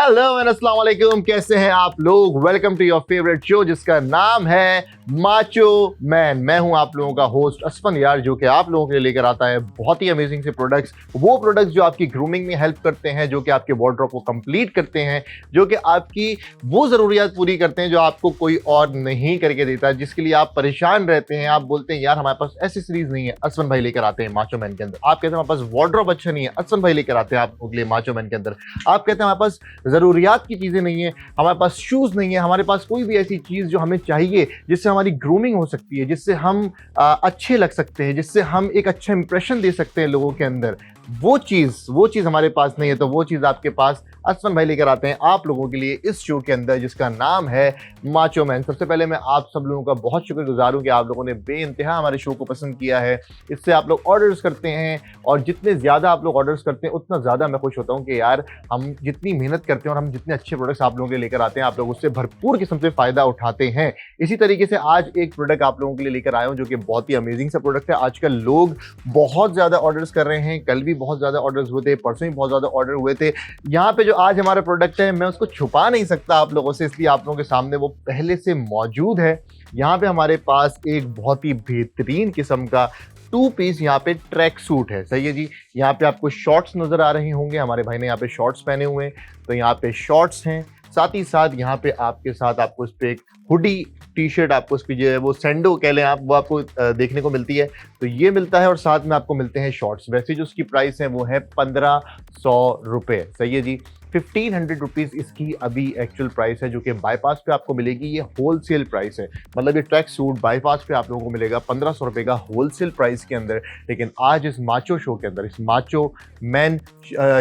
Hello and अस्सलाम वालेकुम, कैसे हैं आप लोग। Welcome to your favourite show जिसका नाम है माचो मैन। मैं हूं आप लोगों का होस्ट असफन यार, जो कि आप लोगों के लिए लेकर आता है बहुत ही अमेजिंग से प्रोडक्ट्स, वो प्रोडक्ट्स जो आपकी ग्रूमिंग में हेल्प करते हैं, जो कि आपके वार्डरोब को कंप्लीट करते हैं, जो कि आपकी वो ज़रूरियात पूरी करते हैं जो आपको कोई और नहीं करके देता, जिसके लिए आप परेशान रहते हैं। आप बोलते हैं यार हमारे पास एसेसरीज नहीं है, असफन भाई लेकर आते हैं माचो मैन के अंदर। आप कहते हैं हमारे पास वार्डरोब अच्छा नहीं है, असफन भाई लेकर आते हैं आपके लिए माचो मैन के अंदर। आप कहते हैं हमारे पास ज़रूरियात की चीज़ें नहीं है, हमारे पास शूज़ नहीं है, हमारे पास कोई भी ऐसी चीज़ जो हमें चाहिए जिससे हमारी ग्रूमिंग हो सकती है, जिससे हम अच्छे लग सकते हैं, जिससे हम एक अच्छा इंप्रेशन दे सकते हैं लोगों के अंदर, वो चीज़ हमारे पास नहीं है। तो वो चीज़ आपके पास असफन भाई लेकर आते हैं आप लोगों के लिए इस शो के अंदर, जिसका नाम है माचो मैन। सबसे पहले मैं आप सब लोगों का बहुत शुक्रगुजार हूं कि आप लोगों ने बेइंतहा हमारे शो को पसंद किया है। इससे आप लोग ऑर्डर्स करते हैं और जितने ज़्यादा आप लोग ऑर्डर्स करते हैं उतना ज़्यादा मैं खुश होता हूं कि यार हम जितनी मेहनत करते हैं और हम जितने अच्छे प्रोडक्ट्स आप लोगों के लिए लेकर आते हैं, आप लोग उससे भरपूर किस्म से फ़ायदा उठाते हैं। इसी तरीके से आज एक प्रोडक्ट आप लोगों के लिए लेकर आया हूँ जो कि बहुत ही अमेजिंग सा प्रोडक्ट है। आजकल लोग बहुत ज़्यादा ऑर्डर्स कर रहे हैं, कल भी बहुत ज़्यादा ऑर्डर्स हुए थे, परसों भी बहुत ज़्यादा ऑर्डर हुए थे। यहाँ पे जो आज हमारा प्रोडक्ट है मैं उसको छुपा नहीं सकता आप लोगों से, इसलिए आप लोगों के सामने वो पहले से मौजूद है। यहाँ पे हमारे पास एक बहुत ही बेहतरीन किस्म का 2 पीस यहाँ पे ट्रैक सूट है। सही है जी। यहाँ पे आपको शॉर्ट्स नज़र आ रहे होंगे, हमारे भाई ने यहाँ पे शॉर्ट्स पहने हुए हैं, तो यहाँ पे शॉर्ट्स हैं। साथ ही साथ यहाँ पे आपके साथ आपको इस पे एक हुडी टी शर्ट, आपको इसकी जो है वो सैंडो कह लें आप, वो आपको देखने को मिलती है, तो ये मिलता है। और साथ में आपको मिलते हैं शॉर्ट्स। वैसे जो उसकी प्राइस है वो है 1500 रुपये। सही है जी। 1500 रुपीज़ इसकी अभी एक्चुअल प्राइस है, जो कि बाईपास पे आपको मिलेगी। ये होलसेल प्राइस है, मतलब ये ट्रैक सूट बाईपास पे आप लोगों को मिलेगा 1500 रुपये का होलसेल प्राइस के अंदर। लेकिन आज इस माचो शो के अंदर, इस माचो मैन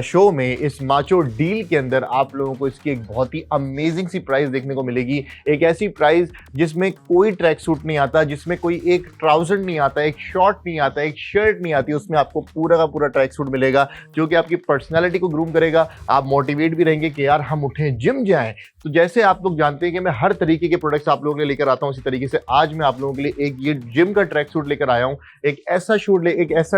शो में, इस माचो डील के अंदर आप लोगों को इसकी एक बहुत ही अमेजिंग सी प्राइस देखने को मिलेगी। एक ऐसी प्राइस जिसमें कोई ट्रैक सूट नहीं आता, जिसमें कोई एक ट्राउजर नहीं आता, एक शॉर्ट नहीं आता, एक शर्ट नहीं आती, उसमें आपको पूरा का पूरा ट्रैक सूट मिलेगा, जो कि आपकी पर्सनैलिटी को ग्रूम करेगा। आप मोटिवेट भी रहेंगे कि यार हम उठें, जिम जाएं। तो जैसे आप लोग जानते हैं कि मैं हर तरीके के प्रोडक्ट्स आप लोगों के लिए लेकर आता हूं, इसी तरीके से आज मैं आप लोगों के लिए एक ये जिम का ट्रैक सूट लेकर आया हूं। एक ऐसा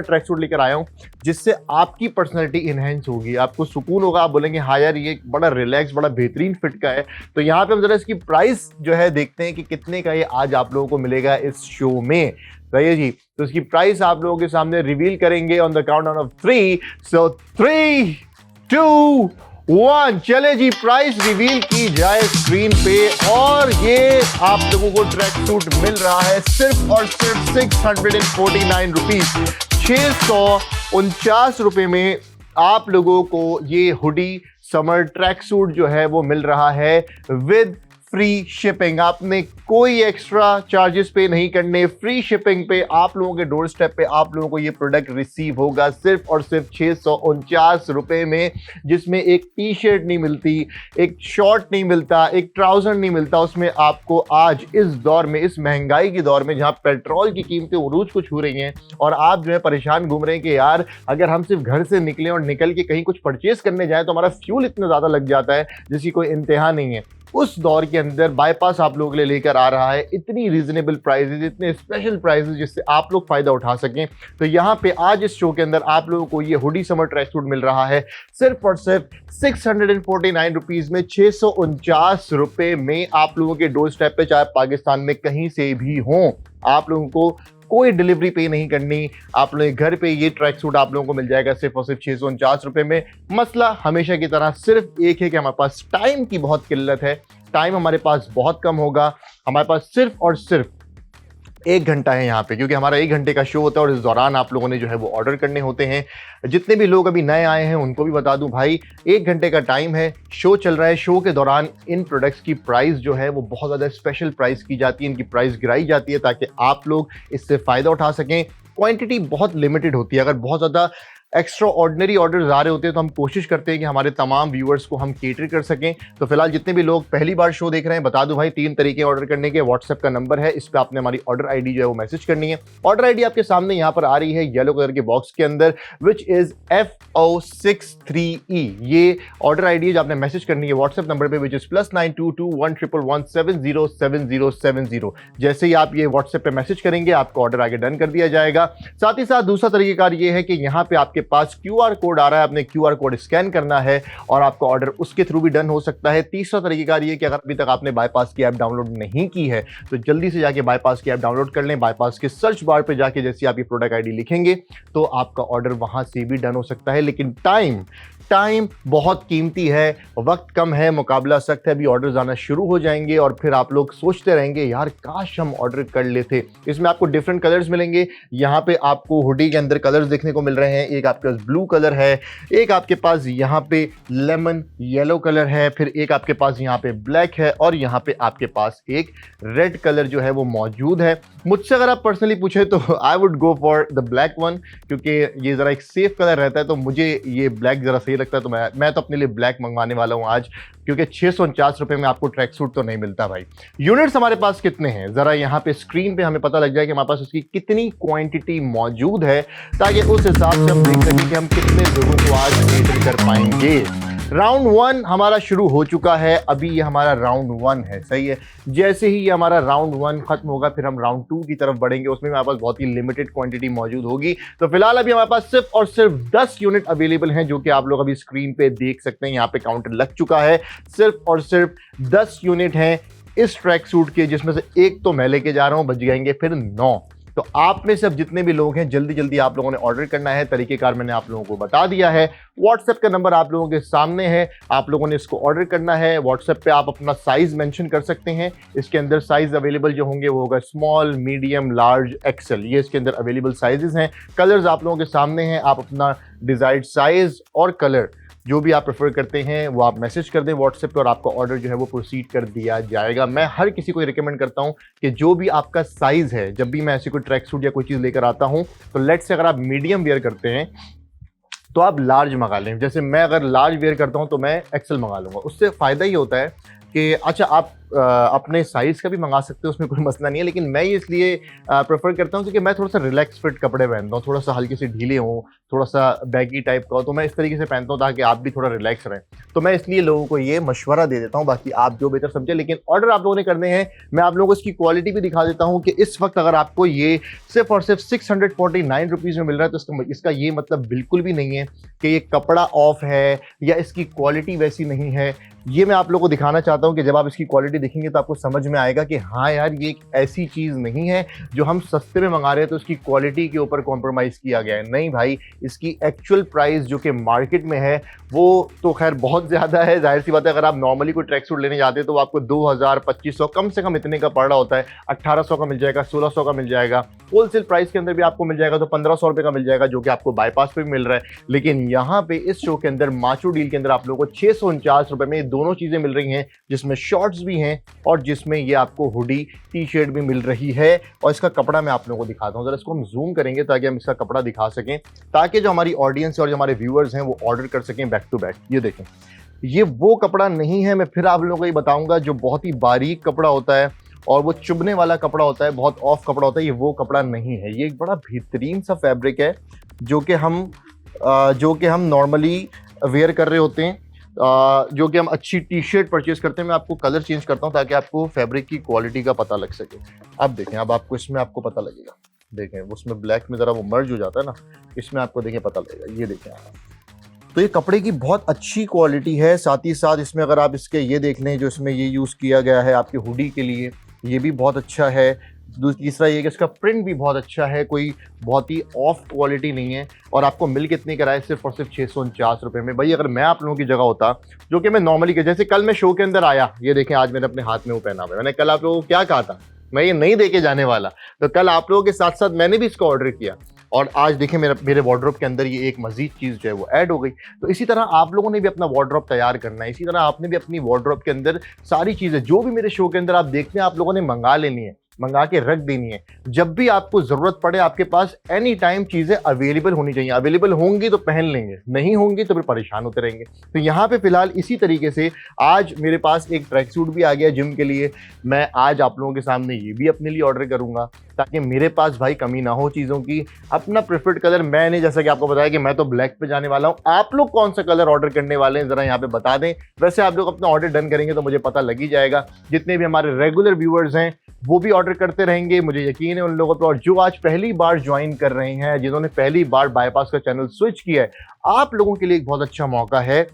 ट्रैक सूट लेकर आया हूं जिससे आपकी पर्सनैलिटी इनहेंस होगी, आपको सुकून होगा। आप बोलेंगे हाँ यार ये बड़ा रिलैक्स, बड़ा बेहतरीन फिट का है। तो यहाँ पे हम जरा इसकी प्राइस जो है देखते हैं कि कितने का ये आज आप लोगों को मिलेगा इस शो में। सही है जी। तो इसकी प्राइस आप लोगों के सामने रिवील करेंगे ऑन द काउंटडाउन ऑफ 3। सो 3, 2, 1, चले जी, प्राइस रिवील की जाए स्क्रीन पे। और ये आप लोगों को ट्रैक सूट मिल रहा है सिर्फ और सिर्फ 649 रुपीज, 649 रुपए में आप लोगों को ये हुडी समर ट्रैक सूट जो है वो मिल रहा है विद फ्री शिपिंग। आपने कोई एक्स्ट्रा चार्जेस पे नहीं करने, फ्री शिपिंग पे आप लोगों के डोर स्टेप पे आप लोगों को ये प्रोडक्ट रिसीव होगा सिर्फ और सिर्फ 649 रुपए में, जिसमें एक टी शर्ट नहीं मिलती, एक शॉर्ट नहीं मिलता, एक ट्राउजर नहीं मिलता। उसमें आपको आज इस दौर में, इस महंगाई के दौर में, जहां पेट्रोल की कीमतें उरूज को छू रही हैं और आप जो है परेशान घूम रहे हैं कि यार अगर हम सिर्फ घर से निकलें और निकल के कहीं कुछ परचेज करने जाएं तो हमारा फ्यूल इतना ज़्यादा लग जाता है जिसकी कोई इंतहा नहीं है। उस दौर के अंदर बाईपास आप लोगों के लिए लेकर आ रहा है इतनी रीजनेबल प्राइसेस, इतने स्पेशल प्राइसेस जिससे आप लोग फायदा उठा सकें। तो यहाँ पे आज इस शो के अंदर आप लोगों को ये हुडी समर ट्रैक सूट मिल रहा है सिर्फ और सिर्फ 649 रुपीज में, 649 रुपए में आप लोगों के डोर स्टेप पे, चाहे पाकिस्तान में कहीं से भी हों। आप लोगों को कोई डिलीवरी पे नहीं करनी, आप लोग घर पे ये ट्रैक सूट आप लोगों को मिल जाएगा सिर्फ और सिर्फ 649 रुपए में। मसला हमेशा की तरह सिर्फ एक है कि हमारे पास टाइम की बहुत किल्लत है, टाइम हमारे पास बहुत कम होगा। हमारे पास सिर्फ और सिर्फ 1 घंटा है यहाँ पे, क्योंकि हमारा 1 घंटे का शो होता है और इस दौरान आप लोगों ने जो है वो ऑर्डर करने होते हैं। जितने भी लोग अभी नए आए हैं उनको भी बता दूं भाई, 1 घंटे का टाइम है, शो चल रहा है। शो के दौरान इन प्रोडक्ट्स की प्राइस जो है वो बहुत ज़्यादा स्पेशल प्राइस की जाती है, इनकी प्राइस गिराई जाती है ताकि आप लोग इससे फ़ायदा उठा सकें। क्वांटिटी बहुत लिमिटेड होती है, अगर बहुत ज़्यादा एक्स्ट्रा ऑर्डिनरी ऑर्डर्स आ रहे होते हैं तो हम कोशिश करते हैं कि हमारे तमाम व्यूअर्स को हम केटर कर सकें। तो फिलहाल जितने भी लोग पहली बार शो देख रहे हैं, बता दूं भाई 3 तरीके ऑर्डर करने के। व्हाट्सएप का नंबर है, इस पर आपने हमारी ऑर्डर आईडी जो है वो मैसेज करनी है। ऑर्डर आईडी आपके सामने यहाँ पर आ रही है येलो कलर के बॉक्स के अंदर, विच इज FO63E। ये ऑर्डर आईडी है जो आपने मैसेज करनी है व्हाट्सएप नंबर पे, विच इज +922111707070। जैसे ही आप ये व्हाट्सएप पे मैसेज करेंगे आपको ऑर्डर आगे डन कर दिया जाएगा। साथ ही साथ दूसरा तरीकेकार ये है कि यहाँ पे आपके आपके पास क्यूआर कोड आ रहा है, आपने क्यूआर कोड स्कैन करना है और आपका ऑर्डर उसके थ्रू भी डन हो सकता है। तीसरा तरीका ये कि अगर अभी तक आपने बाईपास की ऐप डाउनलोड नहीं की है तो जल्दी से जाके बाईपास की ऐप डाउनलोड कर लें। बाईपास के सर्च बार पे जाके जैसे आप ये प्रोडक्ट आईडी लिखेंगे तो आपका ऑर्डर वहां से भी डन हो सकता है। लेकिन टाइम बहुत कीमती है, वक्त कम है, मुकाबला सख्त है। अभी ऑर्डर्स आना शुरू हो जाएंगे और फिर आप लोग सोचते रहेंगे यार काश हम ऑर्डर कर लेते। इसमें आपको डिफरेंट कलर्स मिलेंगे। यहाँ पे आपको हुडी के अंदर कलर्स देखने को मिल रहे हैं। एक आपके पास ब्लू कलर है, एक आपके पास यहाँ पे लेमन येलो कलर है, फिर एक आपके पास यहाँ पे ब्लैक है और यहाँ पे आपके पास एक रेड कलर जो है वो मौजूद है। मुझसे अगर आप पर्सनली पूछे तो I would go for the black one, क्योंकि ये जरा एक सेफ कलर रहता है, तो मुझे ये ब्लैक जरा सही लगता है। तो मैं तो अपने लिए ब्लैक मंगवाने वाला हूं आज, क्योंकि 649 रुपए में आपको ट्रैक सूट तो नहीं मिलता भाई। यूनिट्स हमारे पास कितने हैं जरा यहाँ पे स्क्रीन पे हमें पता लग जाए कि हमारे पास उसकी कितनी क्वांटिटी मौजूद है, ताकि उस हिसाब से हम देख सकें कि हम कितने लोगों को आज कैटर कर पाएंगे। राउंड 1 हमारा शुरू हो चुका है, अभी ये हमारा राउंड 1 है, सही है। जैसे ही ये हमारा राउंड 1 खत्म होगा फिर हम राउंड 2 की तरफ बढ़ेंगे, उसमें हमारे पास बहुत ही लिमिटेड क्वांटिटी मौजूद होगी। तो फिलहाल अभी हमारे पास सिर्फ और सिर्फ 10 यूनिट अवेलेबल हैं, जो कि आप लोग अभी स्क्रीन पे देख सकते हैं। यहाँ पे काउंटर लग चुका है, सिर्फ और सिर्फ 10 यूनिट हैं इस ट्रैक सूट के, जिसमें से एक तो मैं लेके जा रहा हूं, बच जाएंगे फिर 9। तो आप में से अब जितने भी लोग हैं जल्दी जल्दी आप लोगों ने ऑर्डर करना है। तरीकेकार मैंने आप लोगों को बता दिया है, व्हाट्सएप का नंबर आप लोगों के सामने है, आप लोगों ने इसको ऑर्डर करना है। व्हाट्सएप पे आप अपना साइज मेंशन कर सकते हैं। इसके अंदर साइज अवेलेबल जो होंगे वो होगा स्मॉल, मीडियम, लार्ज, एक्सेल, ये इसके अंदर अवेलेबल साइजेस हैं। कलर्स आप लोगों के सामने हैं, आप अपना डिजायर्ड साइज और कलर जो भी आप प्रेफर करते हैं वो आप मैसेज कर दें व्हाट्सएप पे और आपका ऑर्डर जो है वो प्रोसीड कर दिया जाएगा। मैं हर किसी को रिकमेंड करता हूं कि जो भी आपका साइज है, जब भी मैं ऐसी कोई ट्रैक सूट या कोई चीज़ लेकर आता हूं, तो लेट्स से अगर आप मीडियम वेयर करते हैं तो आप लार्ज मंगा लें। जैसे मैं अगर लार्ज वेयर करता हूं तो मैं एक्सेल मंगा लूंगा। उससे फ़ायदा ये होता है कि अच्छा आप अपने साइज़ का भी मंगा सकते हो, उसमें कोई मसला नहीं है। लेकिन मैं ये इसलिए प्रेफर करता हूँ क्योंकि मैं थोड़ा सा रिलैक्स फिट कपड़े पहनता हूँ, थोड़ा सा हल्के से ढीले हों, थोड़ा सा बैगी टाइप का हो, तो मैं इस तरीके से पहनता हूँ ताकि आप भी थोड़ा रिलैक्स रहें। तो मैं इसलिए लोगों को ये मशवरा दे देता हूँ, बाकी आप जो बेहतर समझे। लेकिन ऑर्डर आप लोगों ने करने हैं, मैं आप लोगों को इसकी क्वालिटी भी दिखा देता हूँ कि इस वक्त अगर आपको ये सिर्फ और सिर्फ 649 रुपीज़ में मिल रहा है तो इसका ये मतलब बिल्कुल भी नहीं है कि ये कपड़ा ऑफ है या इसकी क्वालिटी वैसी नहीं है। ये मैं आप लोगों को दिखाना चाहता हूं कि जब आप इसकी क्वालिटी देखेंगे तो आपको समझ में आएगा कि हाँ यार ये एक ऐसी चीज़ नहीं है जो हम सस्ते में मंगा रहे हैं तो इसकी क्वालिटी के ऊपर कॉम्प्रोमाइज़ किया गया है। नहीं भाई, इसकी एक्चुअल प्राइस जो कि मार्केट में है वो तो खैर बहुत ज़्यादा है। जाहिर सी बात है, अगर आप नॉर्मली कोई ट्रैक सूट लेने जाते हैं तो आपको 2000 2500 कम से कम इतने का पड़ रहा होता है। 1800 का मिल जाएगा, 1600 का मिल जाएगा, होलसेल प्राइस के अंदर भी आपको मिल जाएगा तो 1500 रुपये का मिल जाएगा, जो कि आपको बाईपास पे भी मिल रहा है। लेकिन यहाँ पे इस शो के अंदर माचो डील के अंदर आप लोगों को 649 रुपये में दोनों चीज़ें मिल रही हैं, जिसमें शॉर्ट्स भी हैं और जिसमें ये आपको हुडी टी शर्ट भी मिल रही है। और इसका कपड़ा मैं आप लोगों को दिखाता हूँ, जरा इसको हम जूम करेंगे ताकि हम इसका कपड़ा दिखा सकें, ताकि जो हमारी ऑडियंस और जो हमारे व्यूअर्स हैं वो ऑर्डर कर सकें बैक टू बैक। ये देखें, ये वो कपड़ा नहीं है, मैं फिर आप लोगों को ये बताऊंगा, जो बहुत ही बारीक कपड़ा होता है और वो चुभने वाला कपड़ा होता है, बहुत ऑफ कपड़ा होता है, ये वो कपड़ा नहीं है। ये एक बड़ा बेहतरीन सा फैब्रिक है जो कि हम नॉर्मली वेयर कर रहे होते हैं, जो कि हम अच्छी टी शर्ट परचेज करते हैं। मैं आपको कलर चेंज करता हूं ताकि आपको फैब्रिक की क्वालिटी का पता लग सके। अब देखें, अब आपको इसमें आपको पता लगेगा। देखें, उसमें ब्लैक में ज़रा वो मर्ज हो जाता है ना, इसमें आपको देखें पता लगेगा। ये देखें, तो ये कपड़े की बहुत अच्छी क्वालिटी है। साथ ही साथ इसमें अगर आप इसके ये देख लें, जो इसमें ये यूज़ किया गया है आपके हुडी के लिए, ये भी बहुत अच्छा है। तीसरा ये कि इसका प्रिंट भी बहुत अच्छा है, कोई बहुत ही ऑफ क्वालिटी नहीं है। और आपको मिल कितने का रहा है? सिर्फ और सिर्फ 649 रुपये में। भाई अगर मैं आप लोगों की जगह होता, जो कि मैं नॉर्मली जैसे कल मैं शो के अंदर आया, ये देखें आज मैंने अपने हाथ में वो पहना हुआ है। मैंने कल आप लोगों को क्या कहा था, मैं ये नहीं दे के जाने वाला, तो कल आप लोगों के साथ साथ मैंने भी इसको ऑर्डर किया और आज देखें मेरे वार्डरोब के अंदर ये एक मजीद चीज़ जो है वो ऐड हो गई। तो इसी तरह आप लोगों ने भी अपना वार्डरोब तैयार करना है, इसी तरह आपने भी अपनी वार्डरोब के अंदर सारी चीज़ें जो भी मेरे शो के अंदर आप देखते हैं आप लोगों ने मंगा लेनी है, मंगा के रख देनी है। जब भी आपको ज़रूरत पड़े आपके पास एनी टाइम चीज़ें अवेलेबल होनी चाहिए। अवेलेबल होंगी तो पहन लेंगे, नहीं होंगी तो फिर परेशान होते रहेंगे। तो यहाँ पे फिलहाल इसी तरीके से आज मेरे पास एक ट्रैक सूट भी आ गया जिम के लिए। मैं आज आप लोगों के सामने ये भी अपने लिए ऑर्डर करूँगा। ताकि मेरे पास भाई कमी ना हो चीज़ों की। अपना प्रेफर्ड कलर मैंने जैसा कि आपको बताया कि मैं तो ब्लैक पे जाने वाला हूँ, आप लोग कौन सा कलर ऑर्डर करने वाले हैं ज़रा यहाँ पे बता दें। वैसे आप लोग अपना ऑर्डर डन करेंगे तो मुझे पता लग ही जाएगा। जितने भी हमारे रेगुलर व्यूअर्स हैं वो भी ऑर्डर करते रहेंगे, मुझे यकीन है उन लोगों पर। और जो आज पहली बार ज्वाइन कर रहे हैं, जिन्होंने पहली बार बाईपास का चैनल स्विच किया है, आप लोगों के लिए एक बहुत अच्छा मौका है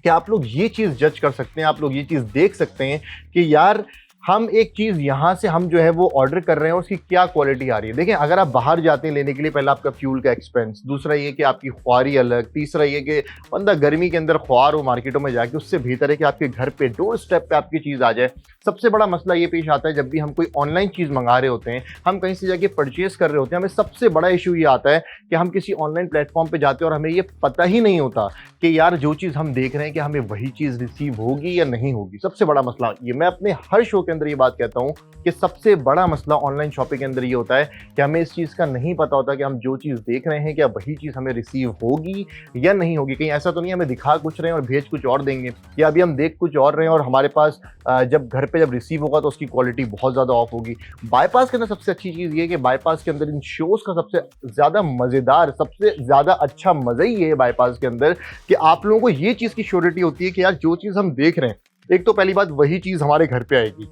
कि आप लोग ये चीज़ जज कर सकते हैं, आप लोग ये चीज़ देख सकते हैं कि यार हम एक चीज़ यहाँ से हम जो है वो ऑर्डर कर रहे हैं और उसकी क्या क्वालिटी आ रही है। देखें, अगर आप बाहर जाते हैं लेने के लिए, पहला आपका फ्यूल का एक्सपेंस, दूसरा ये कि आपकी ख्वारी अलग, तीसरा ये कि बंदा गर्मी के अंदर ख्वार हो मार्केटों में जाके, उससे बेहतर है कि आपके घर पे डोर स्टेप पे आपकी चीज़ आ जाए। सबसे बड़ा मसला ये पेश आता है जब भी हम कोई ऑनलाइन चीज़ मंगा रहे होते हैं, हम कहीं से जाके परचेज कर रहे होते हैं, हमें सबसे बड़ा इशू ये आता है कि हम किसी ऑनलाइन प्लेटफॉर्म पे जाते हैं और हमें ये पता ही नहीं होता कि यार जो चीज़ हम देख रहे हैं कि हमें वही चीज़ रिसीव होगी या नहीं होगी। सबसे बड़ा मसला ये, मैं अपने हर शो के अंदर ये बात कहता हूँ कि सबसे बड़ा मसला ऑनलाइन शॉपिंग के अंदर ये होता है कि हमें इस चीज़ का नहीं पता होता कि हम जो चीज़ देख रहे हैं क्या वही चीज़ हमें रिसीव होगी या नहीं होगी। कहीं ऐसा तो नहीं हमें दिखा कुछ रहे हैं और भेज कुछ और देंगे, या अभी हम देख कुछ और रहे हैं और हमारे पास जब घर पे जब रिसीव होगा तो उसकी क्वालिटी बहुत ज़्यादा ऑफ होगी। बाईपास के अंदर सबसे अच्छी चीज़ ये है कि बाईपास के अंदर इन शोज़ का सबसे ज़्यादा मज़ेदार, सबसे ज़्यादा अच्छा मज़ा ही ये है बाईपास के अंदर कि आप लोगों को ये चीज़ की श्योरिटी होती है कि यार जो चीज़ हम देख रहे हैं, एक तो पहली बात वही चीज़ हमारे घर पे आएगी।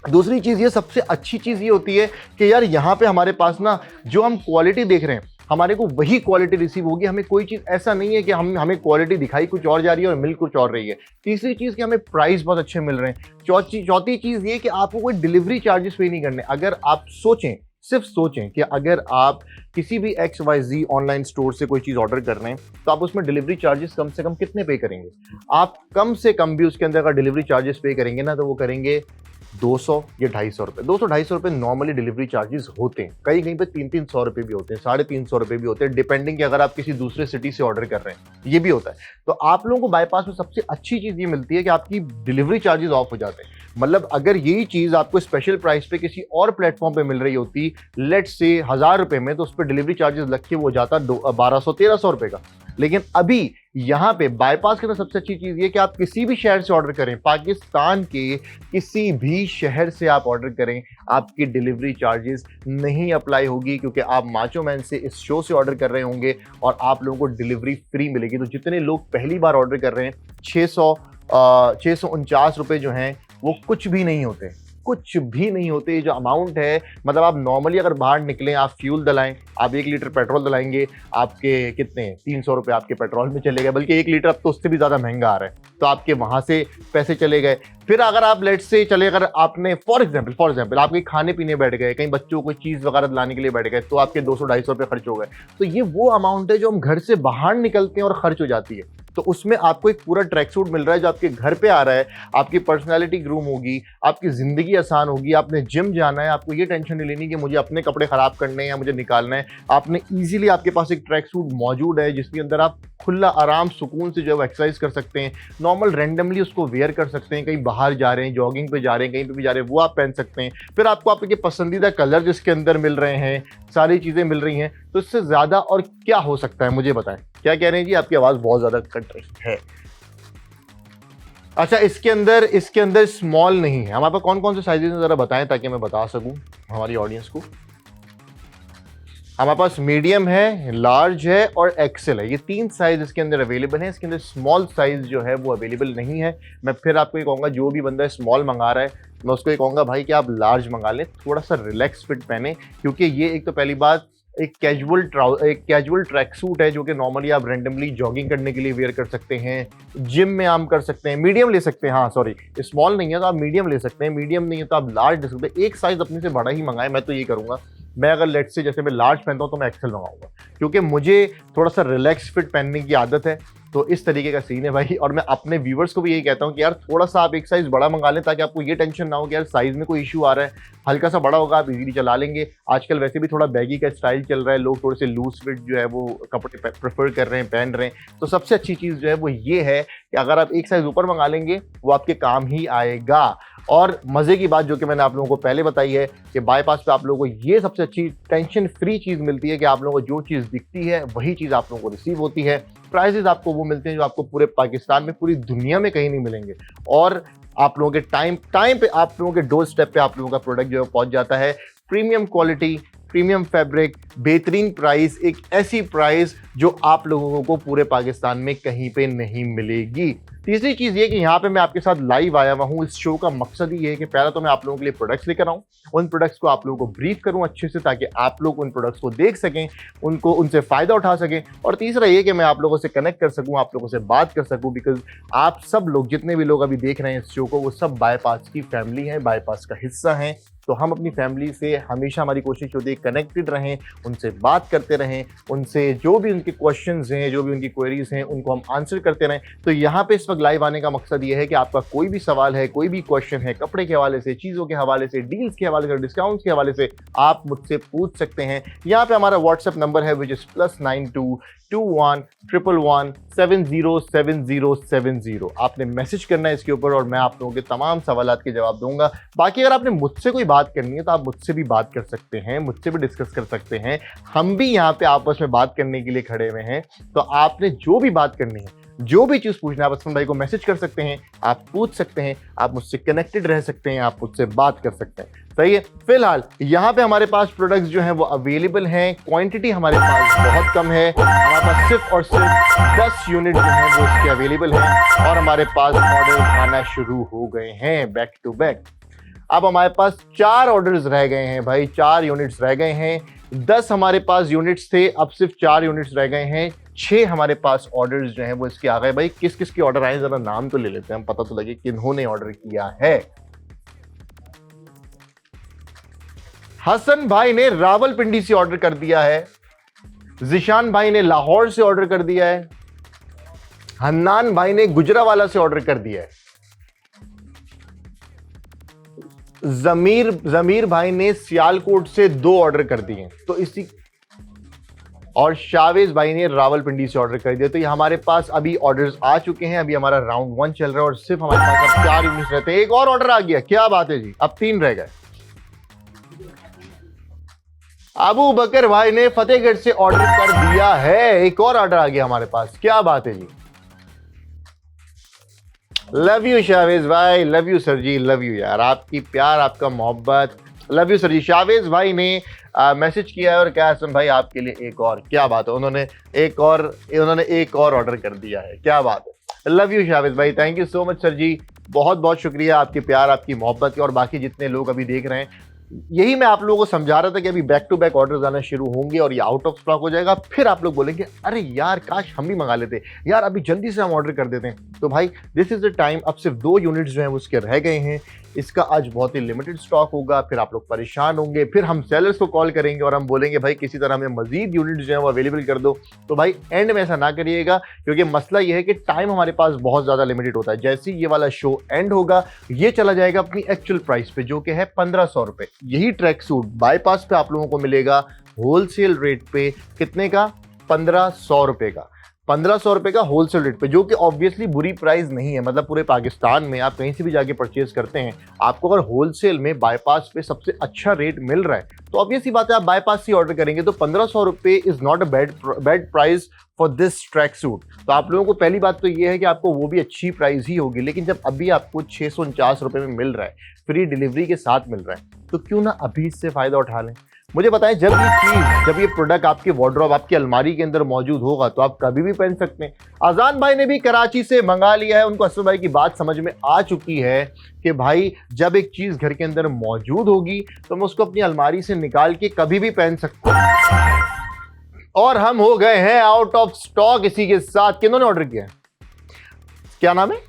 दूसरी चीज़ ये, सबसे अच्छी चीज़ ये होती है कि यार यहाँ पे हमारे पास ना जो हम क्वालिटी देख रहे हैं, हमारे को वही क्वालिटी रिसीव होगी। हमें कोई चीज़ ऐसा नहीं है कि हमें क्वालिटी दिखाई कुछ और जा रही है और मिल कुछ और रही है। तीसरी चीज़ कि हमें प्राइस बहुत अच्छे मिल रहे हैं। चौथी चीज़ ये कि आपको कोई डिलीवरी चार्जेस पे नहीं करने। अगर आप सोचें, सिर्फ सोचें कि अगर आप किसी भी XYZ ऑनलाइन स्टोर से कोई चीज़ ऑर्डर कर रहे हैं तो आप उसमें डिलीवरी चार्जेस कम से कम कितने पे करेंगे? आप कम से कम भी उसके अंदर अगर डिलीवरी चार्जेस पे करेंगे ना तो वो करेंगे 200 या 250 रुपये। 200-250 रुपये नॉर्मली डिलीवरी चार्जेस होते हैं, कहीं कहीं पे 300-300 रुपये भी होते हैं, 350 रुपये भी होते हैं, डिपेंडिंग कि अगर आप किसी दूसरे सिटी से ऑर्डर कर रहे हैं, ये भी होता है। तो आप लोगों को बाईपास में सबसे अच्छी चीज़ ये मिलती है कि आपकी डिलीवरी चार्जेस ऑफ हो जाते हैं। मतलब अगर यही चीज़ आपको स्पेशल प्राइस पे किसी और प्लेटफॉर्म पे मिल रही होती, लेट्स से 1000 रुपये में, तो उस पर डिलीवरी चार्जेस लग के वो जाता 1200-1300 रुपये का। लेकिन अभी यहाँ पे बाईपास के अंदर सबसे अच्छी चीज़ ये कि आप किसी भी शहर से ऑर्डर करें, पाकिस्तान के किसी भी शहर से आप ऑर्डर करें, आपकी डिलीवरी चार्जेस नहीं अप्लाई होगी, क्योंकि आप माचो मैन से इस शो से ऑर्डर कर रहे होंगे और आप लोगों को डिलीवरी फ्री मिलेगी। तो जितने लोग पहली बार ऑर्डर कर रहे हैं, 649 रुपये जो हैं वो कुछ भी नहीं होते, कुछ भी नहीं होते। ये जो अमाउंट है, मतलब आप नॉर्मली अगर बाहर निकलें, आप फ्यूल डलाएं, आप 1 लीटर पेट्रोल डलाएंगे, आपके कितने 300 रुपये आपके पेट्रोल में चले गए, बल्कि 1 लीटर अब तो उससे भी ज़्यादा महंगा आ रहा है, तो आपके वहाँ से पैसे चले गए। फिर अगर आप लेट से चले, अगर आपने फॉर एग्जाम्पल आप कहीं खाने पीने बैठ गए, कहीं बच्चों को चीज़ वगैरह लाने के लिए बैठ गए, तो आपके 200-250 रुपये खर्च हो गए। तो ये वो अमाउंट है जो हम घर से बाहर निकलते हैं और खर्च हो जाती है। तो उसमें आपको एक पूरा ट्रैक सूट मिल रहा है जो आपके घर पे आ रहा है, आपकी पर्सनैलिटी ग्रूम होगी, आपकी ज़िंदगी आसान होगी। आपने जिम जाना है, आपको ये टेंशन नहीं लेनी कि मुझे अपने कपड़े ख़राब करने हैं या मुझे निकालना है। आपने ईजिली, आपके पास एक ट्रैक सूट मौजूद है जिसके अंदर आप खुला आराम सुकून से जो है एक्सरसाइज कर सकते हैं, नॉर्मल रैंडमली उसको वेयर कर सकते हैं, कहीं बाहर जा रहे हैं, जॉगिंग पे जा रहे हैं, कहीं पे भी जा रहे हैं, वो आप पहन सकते हैं। फिर आपको आपके पसंदीदा कलर जिसके अंदर मिल रहे हैं, सारी चीज़ें मिल रही हैं, तो इससे ज़्यादा और क्या हो सकता है? मुझे बताएं, क्या कह रहे हैं जी? आपकी आवाज़ बहुत ज़्यादा कट रही है। अच्छा, इसके अंदर स्मॉल नहीं है। हमारे पास कौन कौन से साइजेस हैं ज़रा बताएं ताकि मैं बता सकूं हमारी ऑडियंस को। हमारे पास मीडियम है, लार्ज है और एक्सेल है, ये 3 साइज इसके अंदर अवेलेबल हैं। इसके अंदर स्मॉल साइज जो है वो अवेलेबल नहीं है। मैं फिर आपको ये कहूँगा, जो भी बंदा स्मॉल मंगा रहा है, मैं उसको ये कहूँगा भाई कि आप लार्ज मंगा लें, थोड़ा सा रिलैक्स फिट पहने, क्योंकि ये एक तो पहली बात एक कैजुअल ट्रैक सूट है जो कि नॉर्मली आप रैंडमली जॉगिंग करने के लिए वेयर कर सकते हैं, जिम में आप कर सकते हैं। मीडियम ले सकते हैं, हाँ सॉरी, स्मॉल नहीं है तो आप मीडियम ले सकते हैं, मीडियम नहीं है तो आप लार्ज ले सकते हैं। एक साइज अपने से बड़ा ही मंगाएं, मैं तो ये करूँगा। मैं अगर लेट से जैसे मैं लार्ज पहनता हूँ तो मैं एक्सेल मंगाऊंगा, क्योंकि मुझे थोड़ा सा रिलैक्स फिट पहनने की आदत है। तो इस तरीके का सीन है भाई। और मैं अपने व्यूवर्स को भी यही कहता हूँ कि यार थोड़ा सा आप एक साइज़ बड़ा मंगा लें, ताकि आपको ये टेंशन ना हो कि यार साइज़ में कोई इशू आ रहा है। हल्का सा बड़ा होगा, आप इजीली चला लेंगे। आजकल वैसे भी थोड़ा बैगी का स्टाइल चल रहा है, लोग थोड़े से लूज फिट जो है वो कपड़े प्रेफर कर रहे हैं, पहन रहे हैं। तो सबसे अच्छी चीज़ जो है वो ये है कि अगर आप एक साइज़ ऊपर मंगा लेंगे वो आपके काम ही आएगा। और मज़े की बात जो कि मैंने आप लोगों को पहले बताई है कि बाईपास पे आप लोगों को ये सबसे अच्छी टेंशन फ्री चीज़ मिलती है कि आप लोगों को जो चीज़ दिखती है वही चीज़ आप लोगों को रिसीव होती है। प्राइजेस आपको वो मिलते हैं जो आपको पूरे पाकिस्तान में, पूरी दुनिया में कहीं नहीं मिलेंगे। और आप लोगों के टाइम पे, आप लोगों के डोर स्टेप पे आप लोगों का प्रोडक्ट जो है पहुंच जाता है। प्रीमियम क्वालिटी, प्रीमियम फैब्रिक, बेहतरीन प्राइस, एक ऐसी प्राइस जो आप लोगों को पूरे पाकिस्तान में कहीं पे नहीं मिलेगी। तीसरी चीज ये कि यहाँ पे मैं आपके साथ लाइव आया हुआ हूँ। इस शो का मकसद ही ये है कि पहला तो मैं आप लोगों के लिए प्रोडक्ट्स लेकर आऊँ, उन प्रोडक्ट्स को आप लोगों को ब्रीफ करूँ अच्छे से, ताकि आप लोग उन प्रोडक्ट्स को देख सकें, उनसे फायदा उठा सकें। और तीसरा ये कि मैं आप लोगों से कनेक्ट कर सकूँ, आप लोगों से बात कर सकूँ, बिकॉज आप सब लोग, जितने भी लोग अभी देख रहे हैं इस शो को, वो सब बाईपास की फैमिली है, बाईपास का हिस्सा हैं। तो हम अपनी फैमिली से हमेशा, हमारी कोशिश होती है कनेक्टेड रहें, उनसे बात करते रहें, उनसे जो भी उनके क्वेश्चंस हैं, जो भी उनकी क्वेरीज हैं, उनको हम आंसर करते रहें। तो यहाँ पे इस वक्त लाइव आने का मकसद ये है कि आपका कोई भी सवाल है, कोई भी क्वेश्चन है, कपड़े के हवाले से, चीज़ों के हवाले से, डील्स के हवाले से, डिस्काउंट्स के हवाले से, आप मुझसे पूछ सकते हैं। यहाँ पे हमारा व्हाट्सएप नंबर है विच इज़ +92 21 111 707070। आपने मैसेज करना है इसके ऊपर और मैं आप लोगों के तमाम सवालात के जवाब दूंगा। बाकी अगर आपने मुझसे कोई बात करनी है तो आप मुझसे भी बात कर सकते हैं, मुझसे भी डिस्कस कर सकते हैं। हम भी यहाँ पे आपस में बात करने के लिए खड़े हुए हैं। तो आपने जो भी बात करनी है, जो भी चीज़ पूछना है, आप असलम भाई को मैसेज कर सकते हैं, आप पूछ सकते हैं, आप मुझसे कनेक्टेड रह सकते हैं, आप मुझसे बात कर सकते हैं। सही है। फिलहाल यहाँ पे हमारे पास प्रोडक्ट्स जो हैं वो अवेलेबल हैं। क्वांटिटी हमारे पास बहुत कम है, हमारे पास सिर्फ और सिर्फ 10 यूनिट जो हैं वो इसके अवेलेबल हैं और हमारे पास ऑर्डर आना शुरू हो गए हैं बैक टू बैक। अब हमारे पास 4 ऑर्डर्स रह गए हैं भाई, 4 यूनिट्स रह गए हैं। 10 हमारे पास यूनिट्स थे, अब सिर्फ 4 यूनिट्स रह गए हैं। 6 हमारे पास ऑर्डर्स जो हैं वो इसके आ गए। भाई किस किस के ऑर्डर आए, जरा नाम तो ले लेते हैं, हम पता तो लगे किन्होंने ऑर्डर किया है। हसन भाई ने रावलपिंडी से ऑर्डर कर दिया है, जिशान भाई ने लाहौर से ऑर्डर कर दिया है, हन्नान भाई ने गुजरावाला से ऑर्डर कर दिया है, जमीर भाई ने सियालकोट से 2 ऑर्डर कर दिए, तो इसी, और शावेज भाई ने रावलपिंडी से ऑर्डर कर दिया। तो ये हमारे पास अभी ऑर्डर्स आ चुके हैं। अभी हमारा राउंड 1 चल रहा है और सिर्फ हमारे पास अब 4 यूनिट्स रहते हैं। एक और ऑर्डर आ गया, क्या बात है जी, अब 3 रह गए। अबू बकर भाई ने फतेहगढ़ से ऑर्डर कर दिया है, एक और ऑर्डर आ गया हमारे पास, क्या बात है जी। लव यू शावेज भाई, love you sir ji, love you यार, आपकी प्यार, आपका मोहब्बत, love you sir ji. Shavez भाई ने मैसेज किया है और क्या हसन भाई आपके लिए एक और, क्या बात है, उन्होंने एक और ऑर्डर कर दिया है, क्या बात है। लव यू शावेज भाई, thank you so much sir ji, बहुत बहुत शुक्रिया आपके प्यार, आपकी मोहब्बत के। और बाकी जितने लोग अभी देख रहे हैं, यही मैं आप लोगों को समझा रहा था कि अभी बैक टू बैक ऑर्डर्स आना शुरू होंगे और ये आउट ऑफ स्टॉक हो जाएगा। फिर आप लोग बोलेंगे अरे यार काश हम भी मंगा लेते यार, अभी जल्दी से हम ऑर्डर कर देते हैं। तो भाई दिस इज द टाइम। अब सिर्फ 2 यूनिट्स जो हैं वो उसके रह गए हैं, इसका आज बहुत ही लिमिटेड स्टॉक होगा। फिर आप लोग परेशान होंगे, फिर हम सेलर्स को कॉल करेंगे और हम बोलेंगे भाई किसी तरह हमें मजीद यूनिट्स जो हैं वो अवेलेबल कर दो। तो भाई एंड में ऐसा ना करिएगा, क्योंकि मसला ये है कि टाइम हमारे पास बहुत ज़्यादा लिमिटेड होता है। जैसे ही ये वाला शो एंड होगा, ये चला जाएगा अपनी एक्चुअल प्राइस पे, जो कि है 1500 रुपये। यही ट्रैक सूट बाईपास पे आप लोगों को मिलेगा होलसेल रेट पे, कितने का, 1500 रुपये का, 1500 रुपये का होलसेल रेट पे, जो कि ऑब्वियसली बुरी प्राइस नहीं है। मतलब पूरे पाकिस्तान में आप कहीं से भी जाके परचेज करते हैं, आपको अगर होलसेल में बाईपास पे सबसे अच्छा रेट मिल रहा है तो ऑब्वियसली बात है आप बाईपास से ऑर्डर करेंगे। तो 1500 रुपये is not a bad price for this track suit. तो आप लोगों को पहली बात तो ये है कि आपको वो भी अच्छी प्राइस ही होगी, लेकिन जब अभी आपको 649 रुपये में मिल रहा है, फ्री डिलीवरी के साथ मिल रहा है, तो क्यों ना अभी इससे फ़ायदा उठा लें। मुझे बताएं, जब ये प्रोडक्ट आपके वार्डरोब, आपकी अलमारी के अंदर मौजूद होगा तो आप कभी भी पहन सकते हैं। अजान भाई ने भी कराची से मंगा लिया है, उनको असद भाई की बात समझ में आ चुकी है कि भाई जब एक चीज़ घर के अंदर मौजूद होगी तो मैं उसको अपनी अलमारी से निकाल के कभी भी पहन सकता हूँ। और हम हो गए हैं आउट ऑफ स्टॉक। इसी के साथ किन्होंने ऑर्डर किया, क्या नाम है,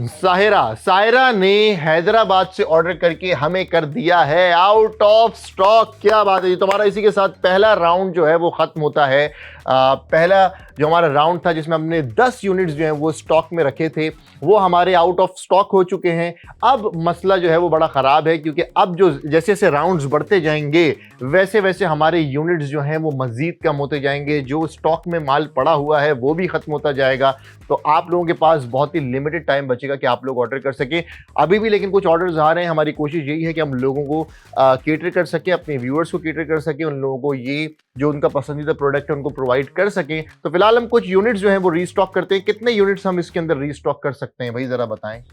साहिरा ने हैदराबाद से ऑर्डर करके हमें कर दिया है आउट ऑफ स्टॉक। क्या बात है जी। तुम्हारा इसी के साथ पहला राउंड जो है वो खत्म होता है। पहला जो हमारा राउंड था जिसमें हमने 10 यूनिट्स जो हैं वो स्टॉक में रखे थे, वो हमारे आउट ऑफ स्टॉक हो चुके हैं। अब मसला जो है वो बड़ा ख़राब है, क्योंकि अब जो जैसे जैसे राउंड्स बढ़ते जाएंगे वैसे वैसे हमारे यूनिट्स जो हैं वो मज़ीद कम होते जाएंगे। जो स्टॉक में माल पड़ा हुआ है वो भी ख़त्म होता जाएगा। तो आप लोगों के पास बहुत ही लिमिटेड टाइम बचेगा कि आप लोग ऑर्डर कर सकें। अभी भी लेकिन कुछ ऑर्डर्स आ रहे हैं। हमारी कोशिश यही है कि हम लोगों को केटर कर सकें, अपने व्यूअर्स को केटर कर सकें, उन लोगों को ये जो उनका पसंदीदा प्रोडक्ट है उनको प्रोवाइड कर सकें। तो फिलहाल हम कुछ यूनिट्स जो हैं वो रीस्टॉक करते हैं। कितने यूनिट्स हम इसके अंदर रीस्टॉक कर सकते हैं भाई, जरा बताएं।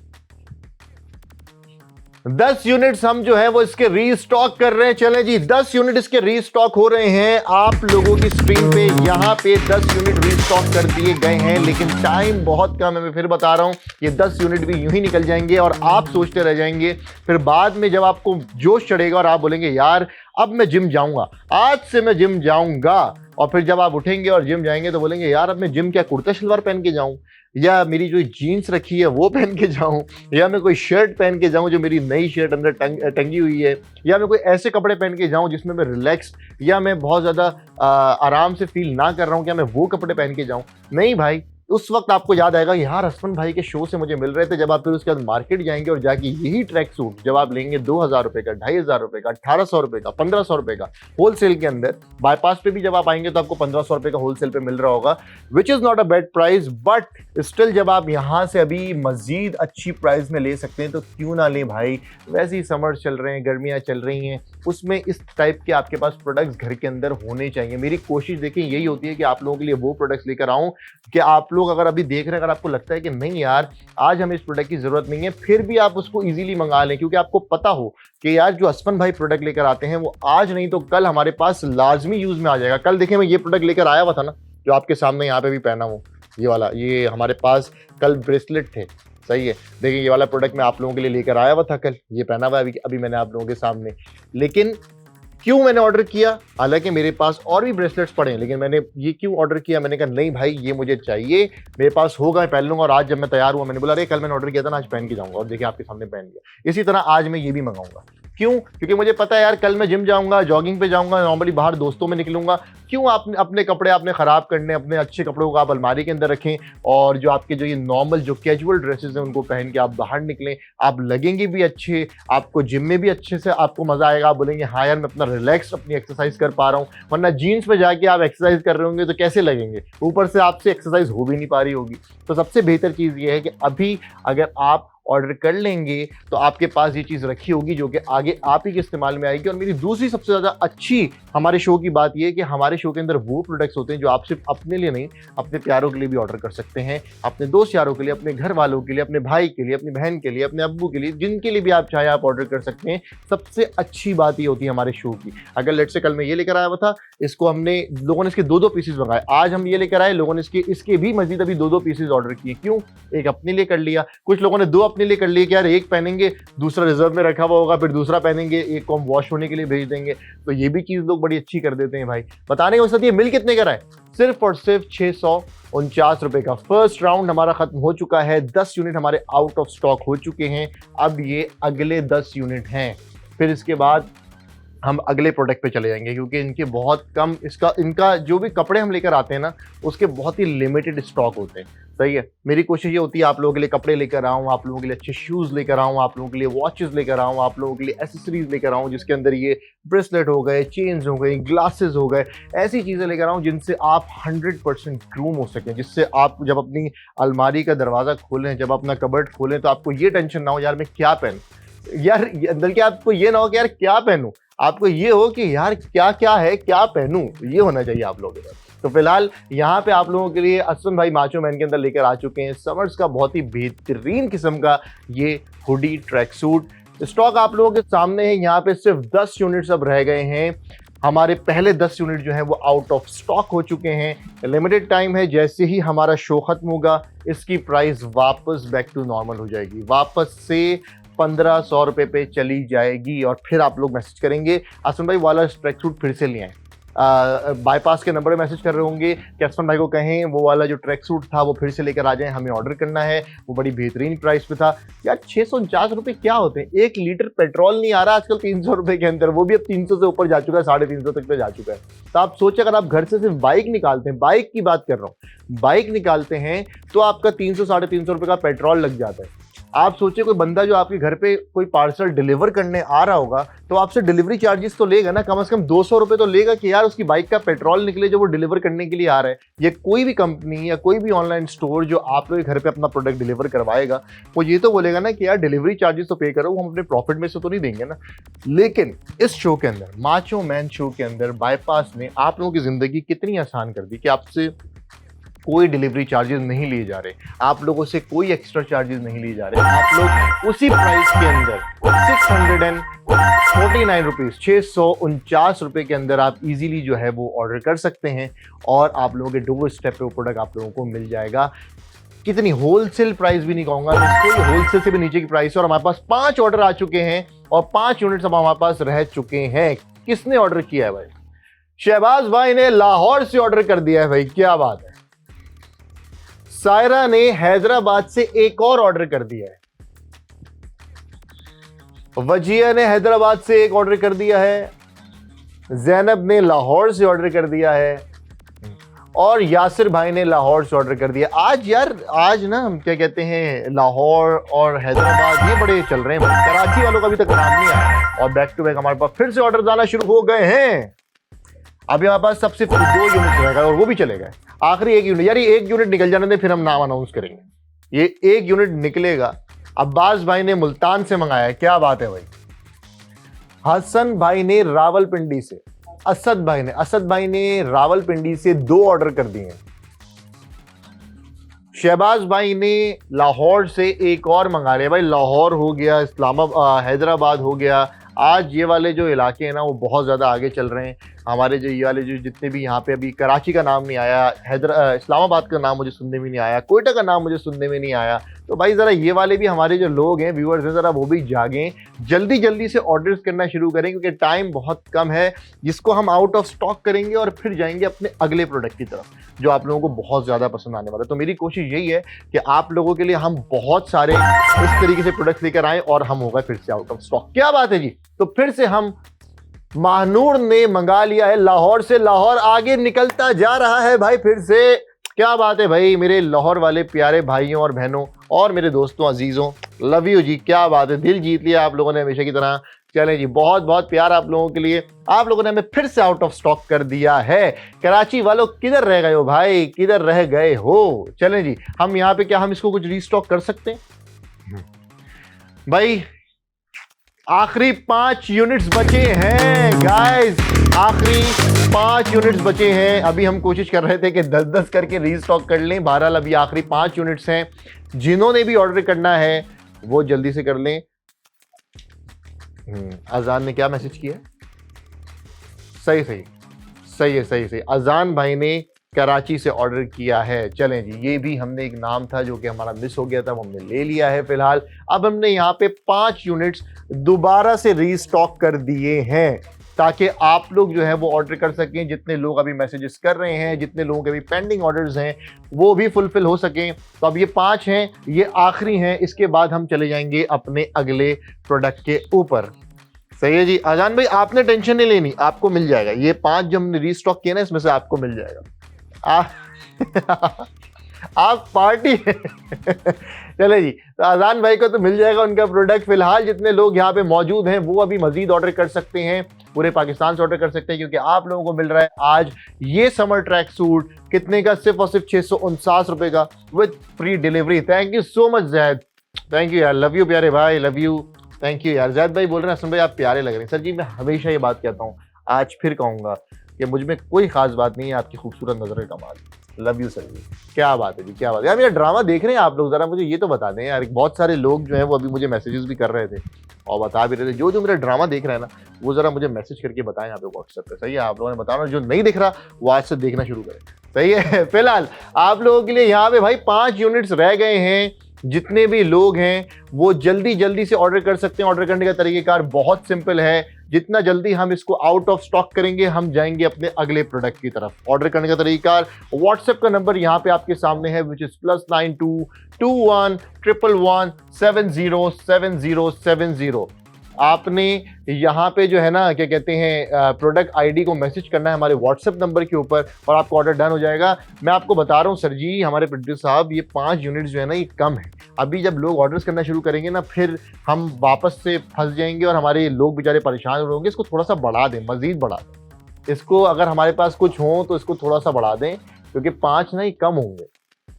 10 यूनिट्स हम जो है वो इसके रीस्टॉक कर रहे हैं। चलें जी, 10 यूनिट इसके रीस्टॉक हो रहे हैं आप लोगों की स्क्रीन पे। यहां पे 10 यूनिट रीस्टॉक कर दिए गए हैं, लेकिन टाइम बहुत कम है। मैं फिर बता रहा हूं, ये 10 यूनिट भी यूं ही निकल जाएंगे और आप सोचते रह जाएंगे। फिर बाद में जब आपको जोश चढ़ेगा और आप बोलेंगे यार अब मैं जिम जाऊंगा, आज से मैं जिम जाऊंगा, और फिर जब आप उठेंगे और जिम जाएंगे तो बोलेंगे यार अब मैं जिम क्या कुर्ता शलवार पहन के जाऊं, या मेरी जो जीन्स रखी है वो पहन के जाऊं, या मैं कोई शर्ट पहन के जाऊं जो मेरी नई शर्ट अंदर टंगी हुई है, या मैं कोई ऐसे कपड़े पहन के जाऊं जिसमें मैं रिलैक्स या मैं बहुत ज़्यादा आराम से फील ना कर रहा हूं, क्या मैं वो कपड़े पहन के जाऊं? नहीं भाई, उस वक्त आपको याद आएगा यार असफन भाई के शो से मुझे मिल रहे थे। जब आप फिर उसके बाद मार्केट जाएंगे और जाके यही ट्रैक सूट जब आप लेंगे 2000 रुपए का, 2500 रुपए का, 1800 रुपए का, 1500 रुपए का होलसेल के अंदर, बाईपास पे भी जब आप आएंगे तो आपको 1500 रुपए का होलसेल पे मिल रहा होगा, which is not a bad price. But still जब आप यहाँ से अभी मजीद अच्छी प्राइस में ले सकते हैं तो क्यों ना लें भाई। वैसे ही समर चल रहे हैं, गर्मियाँ चल रही हैं, उसमें इस टाइप के आपके पास प्रोडक्ट्स घर के अंदर होने चाहिए। मेरी कोशिश देखिए यही होती है कि आप लोगों के लिए वो प्रोडक्ट्स लेकर आऊँ कि आप लोग अगर अभी देख रहे हैं, अगर आपको लगता है कि नहीं यार आज हमें इस प्रोडक्ट की जरूरत नहीं है, फिर भी आप उसको इजीली मंगा लें, क्योंकि आपको पता हो कि यार जो असफन भाई प्रोडक्ट लेकर आते हैं वो आज नहीं तो कल हमारे पास लाजमी यूज में आ जाएगा। कल देखिए मैं ये प्रोडक्ट लेकर आया हुआ था ना, जो आपके सामने यहाँ पे भी पहना हूँ, ये वाला, ये हमारे पास कल ब्रेसलेट थे, सही है। देखिए ये वाला प्रोडक्ट मैं आप लोगों के लिए लेकर आया हुआ था कल, ये पहना हुआ अभी मैंने आप लोगों के सामने। लेकिन क्यों मैंने ऑर्डर किया, हालांकि मेरे पास और भी ब्रेसलेट्स पड़े हैं, लेकिन मैंने ये क्यों ऑर्डर किया, मैंने कहा नहीं भाई ये मुझे चाहिए, मेरे पास होगा मैं पहन लूंगा। और आज जब मैं तैयार हुआ मैंने बोला अरे कल मैंने ऑर्डर किया था ना, आज पहन के जाऊंगा, और देखिए आपके सामने पहन गया। इसी तरह आज मैं ये भी मंगाऊंगा। क्यों? क्योंकि मुझे पता है यार कल मैं जिम जाऊंगा, जॉगिंग पे जाऊंगा, नॉर्मली बाहर दोस्तों में निकलूंगा। क्यों आप अपने कपड़े आपने खराब करने, अपने अच्छे कपड़ों को आप अलमारी के अंदर रखें, और जो आपके जो ये नॉर्मल जो कैजुअल ड्रेसेस हैं उनको पहन के आप बाहर निकलें, आप लगेंगे भी अच्छे, आपको जिम में भी अच्छे से आपको मजा आएगा, आप बोलेंगे हाँ यार मैं अपना रिलैक्स अपनी एक्सरसाइज कर पा रहा हूँ। वरना जीन्स में जाके आप एक्सरसाइज कर रहे होंगे तो कैसे लगेंगे, ऊपर से आपसे एक्सरसाइज हो भी नहीं पा रही होगी। तो सबसे बेहतर चीज़ ये है कि अभी अगर आप ऑर्डर कर लेंगे तो आपके पास ये चीज़ रखी होगी जो कि आगे आप ही के इस्तेमाल में आएगी। और मेरी दूसरी सबसे ज़्यादा अच्छी हमारे शो की बात ये है कि हमारे शो के अंदर वो प्रोडक्ट्स होते हैं जो आप सिर्फ अपने लिए नहीं, अपने प्यारों के लिए भी ऑर्डर कर सकते हैं, अपने दोस्त यारों के लिए, अपने घर वालों के लिए, अपने भाई के लिए, अपनी बहन के लिए, अपने अब्बू के लिए, जिनके लिए भी आप चाहे आप ऑर्डर कर सकते हैं। सबसे अच्छी बात ये होती है हमारे शो की, अगर लेट से कल मैं ये लेकर आया हुआ था, इसको हमने लोगों ने इसके 2-2 पीसेस मंगाए, आज हम ये लेकर आए, लोगों ने इसके भी मजीद अभी 2-2 पीसेस ऑर्डर किए। क्यों? एक अपने लिए कर लिया, कुछ लोगों ने 2 अपने लिए कर लिए कि यार एक पहनेंगे, दूसरा रिजर्व में रखा हुआ होगा, फिर दूसरा पहनेंगे, एक को हम वॉश होने के लिए भेज देंगे। तो ये भी चीज़ लोग बड़ी अच्छी कर देते हैं भाई। बताने का मकसद ये मिल कितने का है, सिर्फ और सिर्फ 649 रुपए का। फर्स्ट राउंड हमारा खत्म हो चुका है, 10 यूनिट हमारे आउट ऑफ स्टॉक हो चुके हैं, अब ये अगले 10 यूनिट हैं, फिर इसके बाद हम अगले प्रोडक्ट पे चले जाएंगे, क्योंकि इनके बहुत कम इनका जो भी कपड़े हम लेकर आते हैं ना उसके बहुत ही लिमिटेड स्टॉक होते हैं, सही है। मेरी कोशिश ये होती है आप लोगों के लिए कपड़े लेकर आऊँ, आप लोगों के लिए अच्छे शूज़ लेकर आऊँ, आप लोगों के लिए वॉचेस लेकर आऊँ, आप लोगों के लिए एसेसरीज लेकर आऊँ जिसके अंदर ये ब्रेसलेट हो गए, चेन्स हो गई, ग्लासेस हो गए, ऐसी चीज़ें लेकर आऊँ जिनसे आप 100% ग्रूम हो सकें, जिससे आप जब अपनी अलमारी का दरवाज़ा खोलें, जब अपना कबर्ड खोलें तो आपको ये टेंशन ना हो यार मैं क्या पहनूं, यार अंदर के आपको ये ना हो कि यार क्या पहनूं, आपको ये हो कि यार क्या क्या है, क्या पहनूं, ये होना चाहिए आप लोगों के साथ। तो फिलहाल यहाँ पे आप लोगों के लिए असफन भाई माचो मैन के अंदर लेकर आ चुके हैं समर्स का बहुत ही बेहतरीन किस्म का ये हुडी ट्रैक सूट। स्टॉक आप लोगों के सामने है, यहाँ पे सिर्फ 10 यूनिट्स अब रह गए हैं। हमारे पहले 10 यूनिट जो है वो आउट ऑफ स्टॉक हो चुके हैं, लिमिटेड टाइम है, जैसे ही हमारा शो खत्म होगा इसकी प्राइस वापस बैक टू नॉर्मल हो जाएगी, वापस से 1500 रुपये पे चली जाएगी। और फिर आप लोग मैसेज करेंगे असफन भाई वाला ट्रैक सूट फिर से ले आए, बाईपास के नंबर पे मैसेज कर रहे होंगे कि असफन भाई को कहें वो वाला जो ट्रैक सूट था वो फिर से लेकर आ जाएं, हमें ऑर्डर करना है, वो बड़ी बेहतरीन प्राइस पे था। यार 649 रुपये क्या होते हैं, 1 लीटर पेट्रोल नहीं आ रहा आजकल 300 रुपये के अंदर, वो भी अब 300 से ऊपर जा चुका है, 350 तक पे जा चुका है। तो आप सोचिए अगर आप घर से सिर्फ बाइक निकालते हैं, बाइक की बात कर रहा हूँ, बाइक निकालते हैं तो आपका 300-350 रुपये का पेट्रोल लग जाता है। आप सोचिए कोई बंदा जो आपके घर पे कोई पार्सल डिलीवर करने आ रहा होगा तो आपसे डिलीवरी चार्जेस तो लेगा ना, कम से कम 200 रुपये तो लेगा कि यार उसकी बाइक का पेट्रोल निकले जो वो डिलीवर करने के लिए आ रहा है। ये कोई भी कंपनी या कोई भी ऑनलाइन स्टोर जो आप लोग घर पे अपना प्रोडक्ट डिलीवर करवाएगा वो ये तो बोलेगा ना कि यार डिलीवरी चार्जेस तो पे करो, हम अपने प्रॉफिट में से तो नहीं देंगे ना। लेकिन इस शो के अंदर, माचो मैन शो के अंदर, बाईपास ने आप लोगों की जिंदगी कितनी आसान कर दी कि आपसे कोई डिलीवरी चार्जेस नहीं लिए जा रहे, आप लोगों से कोई एक्स्ट्रा चार्जेस नहीं लिए जा रहे। आप लोग उसी प्राइस के अंदर 649 रुपीज़, 649 रुपये के अंदर आप इजीली जो है वो ऑर्डर कर सकते हैं और आप लोगों के डोर स्टेप पे वो प्रोडक्ट आप लोगों को मिल जाएगा। कितनी होलसेल प्राइस भी नहीं कहूँगा, इसको होलसेल से भी नीचे की प्राइस है। और हमारे पास 5 ऑर्डर आ चुके हैं और 5 यूनिट्स अब हमारे पास रह चुके हैं। किसने ऑर्डर किया है भाई? शहबाज भाई ने लाहौर से ऑर्डर कर दिया है भाई, क्या बात है। सायरा ने हैदराबाद से एक और ऑर्डर कर दिया है। वजिया ने हैदराबाद से एक ऑर्डर कर दिया है। जैनब ने लाहौर से ऑर्डर कर दिया है और यासिर भाई ने लाहौर से ऑर्डर कर दिया। आज यार, आज ना हम क्या कहते हैं, लाहौर और हैदराबाद ये बड़े चल रहे हैं भाई। कराची वालों का अभी तक नाम नहीं आया और बैक टू बैक हमारे पास फिर से ऑर्डर आना शुरू हो गए हैं। अभी हमारे पास सबसे 2 यूनिट रहेगा और वो भी चलेगा। आखिरी 1 यूनिट, यार ये 1 यूनिट निकल जाने दे फिर हम नाम अनाउंस करेंगे। ये 1 यूनिट निकलेगा। अब्बास भाई ने मुल्तान से मंगाया है, क्या बात है भाई। हसन भाई ने रावलपिंडी से, असद भाई ने रावलपिंडी से 2 ऑर्डर कर दिए हैं। शहबाज भाई ने लाहौर से एक और मंगा लिया भाई। लाहौर हो गया, इस्लामाबाद, हैदराबाद हो गया। आज ये वाले जो इलाके हैं ना वो बहुत ज़्यादा आगे चल रहे हैं। हमारे जो ये वाले जो जितने भी यहाँ पे, अभी कराची का नाम नहीं आया, इस्लामाबाद का नाम मुझे सुनने में नहीं आया, कोयटा का नाम मुझे सुनने में नहीं आया। तो भाई ज़रा ये वाले भी हमारे जो लोग हैं, व्यूअर्स हैं, ज़रा वो भी जागें, जल्दी जल्दी से ऑर्डर्स करना शुरू करें क्योंकि टाइम बहुत कम है जिसको हम आउट ऑफ स्टॉक करेंगे और फिर जाएंगे अपने अगले प्रोडक्ट की तरफ जो आप लोगों को बहुत ज़्यादा पसंद आने वाला है। तो मेरी कोशिश यही है कि आप लोगों के लिए हम बहुत सारे इस तरीके से प्रोडक्ट्स लेकर आएँ और हम होगा फिर से आउट ऑफ स्टॉक। क्या बात है जी। तो फिर से हम, महानूर ने मंगा लिया है लाहौर से। लाहौर आगे निकलता जा रहा है भाई फिर से, क्या बात है भाई। मेरे लाहौर वाले प्यारे भाइयों और बहनों और मेरे दोस्तों अजीजों, लव यू जी, क्या बात है। दिल जीत लिया आप लोगों ने हमेशा की तरह। चलें जी, बहुत बहुत प्यार आप लोगों के लिए। आप लोगों ने हमें फिर से आउट ऑफ स्टॉक कर दिया है। कराची वालों किधर रह गए हो भाई, किधर रह गए हो। चलें जी, हम यहाँ पे क्या हम इसको कुछ रीस्टॉक कर सकते हैं भाई। आखिरी 5 यूनिट्स बचे हैं गाइस, आखिरी 5 यूनिट्स बचे हैं। अभी हम कोशिश कर रहे थे कि 10-10 करके रीस्टॉक कर लें। बहरहाल अभी आखिरी 5 यूनिट्स हैं। जिन्होंने भी ऑर्डर करना है वो जल्दी से कर लें। अजान ने क्या मैसेज किया? सही। अजान भाई ने कराची से ऑर्डर किया है। चलें जी, ये भी हमने एक नाम था जो कि हमारा मिस हो गया था, वो हमने ले लिया है फिलहाल। अब हमने यहाँ पे 5 यूनिट्स दोबारा से रीस्टॉक कर दिए हैं ताकि आप लोग जो है वो ऑर्डर कर सकें। जितने लोग अभी मैसेजेस कर रहे हैं, जितने लोगों के अभी पेंडिंग ऑर्डर्स हैं, वो भी फुलफिल हो सकें। तो अब ये 5 हैं, ये आखिरी हैं। इसके बाद हम चले जाएंगे अपने अगले प्रोडक्ट के ऊपर। सही है जी। अजान भाई आपने टेंशन नहीं लेनी, आपको मिल जाएगा। ये 5 जो हमने रीस्टॉक किए ना, इसमें से आपको मिल जाएगा। आप पार्टी चले जी, तो अजान भाई को तो मिल जाएगा उनका प्रोडक्ट। फिलहाल जितने लोग यहाँ पे मौजूद हैं वो अभी मजीद ऑर्डर कर सकते हैं, पूरे पाकिस्तान से ऑर्डर कर सकते हैं क्योंकि आप लोगों को मिल रहा है आज ये समर ट्रैक सूट कितने का, सिर्फ और सिर्फ 649 रुपए का with free delivery. Thank you so much Zaid, thank you यार, लव यू प्यारे भाई, लव यू, थैंक यू यार। जैद भाई बोल रहे हैं असलम भाई आप प्यारे लग रहे हैं। सर जी मैं हमेशा ये बात कहता हूँ, आज फिर कहूँगा कि मुझ में कोई खास बात नहीं है, आपकी खूबसूरत नजर कमाल। लव यू सर जी, क्या बात है जी, क्या बात है यार। मेरा ड्रामा देख रहे हैं आप लोग, जरा मुझे ये तो बता दें यार। बहुत सारे लोग जो हैं वो अभी मुझे मैसेजेस भी कर रहे थे और बता भी रहे थे, जो मेरा ड्रामा देख रहा है ना वो जरा मुझे मैसेज करके बताएं यहाँ पे व्हाट्सएप पे। सही है, आप लोगों ने बताना, जो नहीं दिख रहा वो आज से देखना शुरू करें। सही है। फिलहाल आप लोगों के लिए यहाँ पे भाई 5 यूनिट्स रह गए हैं। जितने भी लोग हैं वो जल्दी जल्दी से ऑर्डर कर सकते हैं। ऑर्डर करने का तरीकेकार बहुत सिंपल है। जितना जल्दी हम इसको आउट ऑफ स्टॉक करेंगे हम जाएंगे अपने अगले प्रोडक्ट की तरफ। ऑर्डर करने का तरीकेकार, व्हाट्सएप का नंबर यहाँ पे आपके सामने है विच इज +92 21 111 707070। आपने यहाँ पे जो है ना क्या कहते हैं प्रोडक्ट आईडी को मैसेज करना है हमारे व्हाट्सएप नंबर के ऊपर और आपका ऑर्डर डन हो जाएगा। मैं आपको बता रहा हूँ सर जी, हमारे प्रोड्यूसर साहब, ये 5 यूनिट्स जो है ना ये कम है। अभी जब लोग ऑर्डर्स करना शुरू करेंगे ना फिर हम वापस से फंस जाएंगे और हमारे लोग बेचारे परेशान होंगे। इसको थोड़ा सा बढ़ा दें, मजीद बढ़ा दें इसको। अगर हमारे पास कुछ हो तो इसको थोड़ा सा बढ़ा दें क्योंकि 5 नहीं कम होंगे।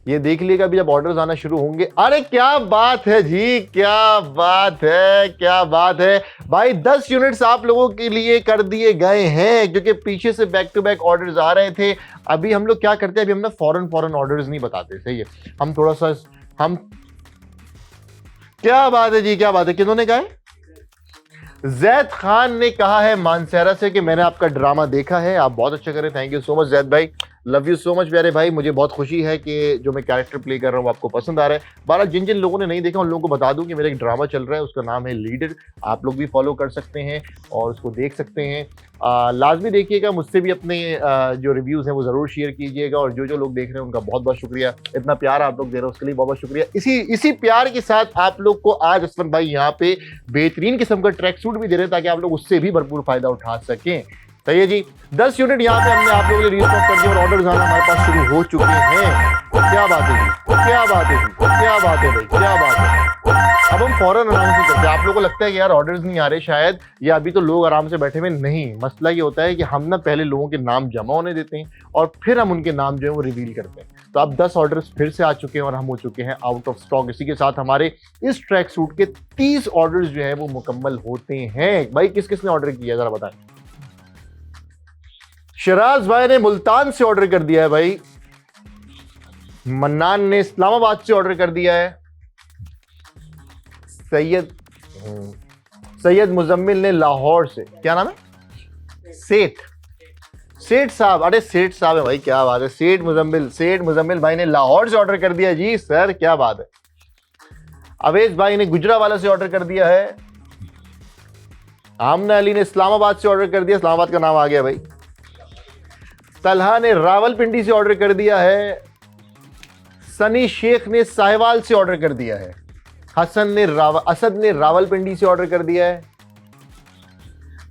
ये देख लीजिएगा अभी जब ऑर्डर्स आना शुरू होंगे। अरे क्या बात है जी, क्या बात है, क्या बात है भाई। 10 यूनिट्स आप लोगों के लिए कर दिए गए हैं, क्योंकि पीछे से बैक टू बैक ऑर्डर्स आ रहे थे। अभी हम लोग क्या करते हैं, अभी हम ना फॉरन ऑर्डर्स नहीं बताते, सही है। हम थोड़ा सा हम क्या बात है जी, क्या बात है। किन्होंने कहा है? जैद खान ने कहा है मानसेरा से कि मैंने आपका ड्रामा देखा है, आप बहुत अच्छा करें। Thank you so much Zaid भाई, लव यू सो मच प्यारे भाई। मुझे बहुत खुशी है कि जो मैं कैरेक्टर प्ले कर रहा हूँ आपको पसंद आ रहा है। बहरहाल जिन जिन लोगों ने नहीं देखा उन लोगों को बता दूं कि मेरा एक ड्रामा चल रहा है, उसका नाम है लीडर। आप लोग भी फॉलो कर सकते हैं और उसको देख सकते हैं। लाजमी देखिएगा, मुझसे भी अपने जो रिव्यूज़ हैं वो ज़रूर शेयर कीजिएगा। और जो जो लोग देख रहे हैं उनका बहुत बहुत शुक्रिया, इतना प्यार आप लोग दे रहे हो उसके लिए बहुत बहुत शुक्रिया। इसी प्यार के साथ आप लोग को आज असफन भाई यहाँ पे बेहतरीन किस्म का ट्रैक सूट भी दे रहे हैं, ताकि आप लोग उससे भी भरपूर फायदा उठा सकें। सही है जी। 10 यूनिट यहाँ पे हमने आप लोगों के लिए रीस्टॉक कर दिया और ऑर्डर्स आना हमारे पास शुरू हो चुके हैं। क्या बात है जी, क्या बात है जी, क्या बात है भाई, क्या बात है। अब हम फौरन अनाउंस नहीं करते। आप लोगों को लगता है कि यार ऑर्डर्स नहीं आ रहे शायद, या अभी तो लोग आराम से बैठे हुए, नहीं। मसला ये होता है कि हम ना पहले लोगों के नाम जमा होने देते हैं और फिर हम उनके नाम जो है वो रिवील करते हैं। तो अब 10 ऑर्डर्स फिर से आ चुके हैं और हम हो चुके हैं आउट ऑफ स्टॉक। इसी के साथ हमारे इस ट्रैक सूट के 30 ऑर्डर्स जो है वो मुकम्मल होते हैं। भाई किस किस ने ऑर्डर किया जरा बताएं। शराज भाई ने मुल्तान से ऑर्डर कर दिया है भाई। मन्नान ने इस्लामाबाद से ऑर्डर कर दिया है। सैयद मुजम्मिल ने लाहौर से, क्या नाम है, सेठ साहब। अरे सेठ साहब है भाई, क्या बात है। सेठ मुजम्मिल भाई ने लाहौर से ऑर्डर कर दिया जी सर, क्या बात है। अवेज भाई ने गुजरावाला से ऑर्डर कर दिया है। आमना अली ने इस्लामाबाद से ऑर्डर कर दिया, इस्लामाबाद का नाम आ गया भाई। तलहा ने रावलपिंडी से ऑर्डर कर दिया है। सनी शेख ने साहिवाल से ऑर्डर कर दिया है। असद ने रावलपिंडी से ऑर्डर कर दिया है।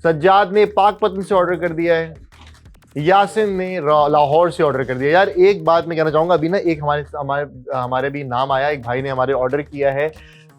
सज्जाद ने पाकपतन से ऑर्डर कर दिया है। यासिन ने लाहौर से ऑर्डर कर दिया। यार एक बात मैं कहना चाहूंगा, अभी ना एक हमारे भी नाम आया, एक भाई ने हमारे ऑर्डर किया है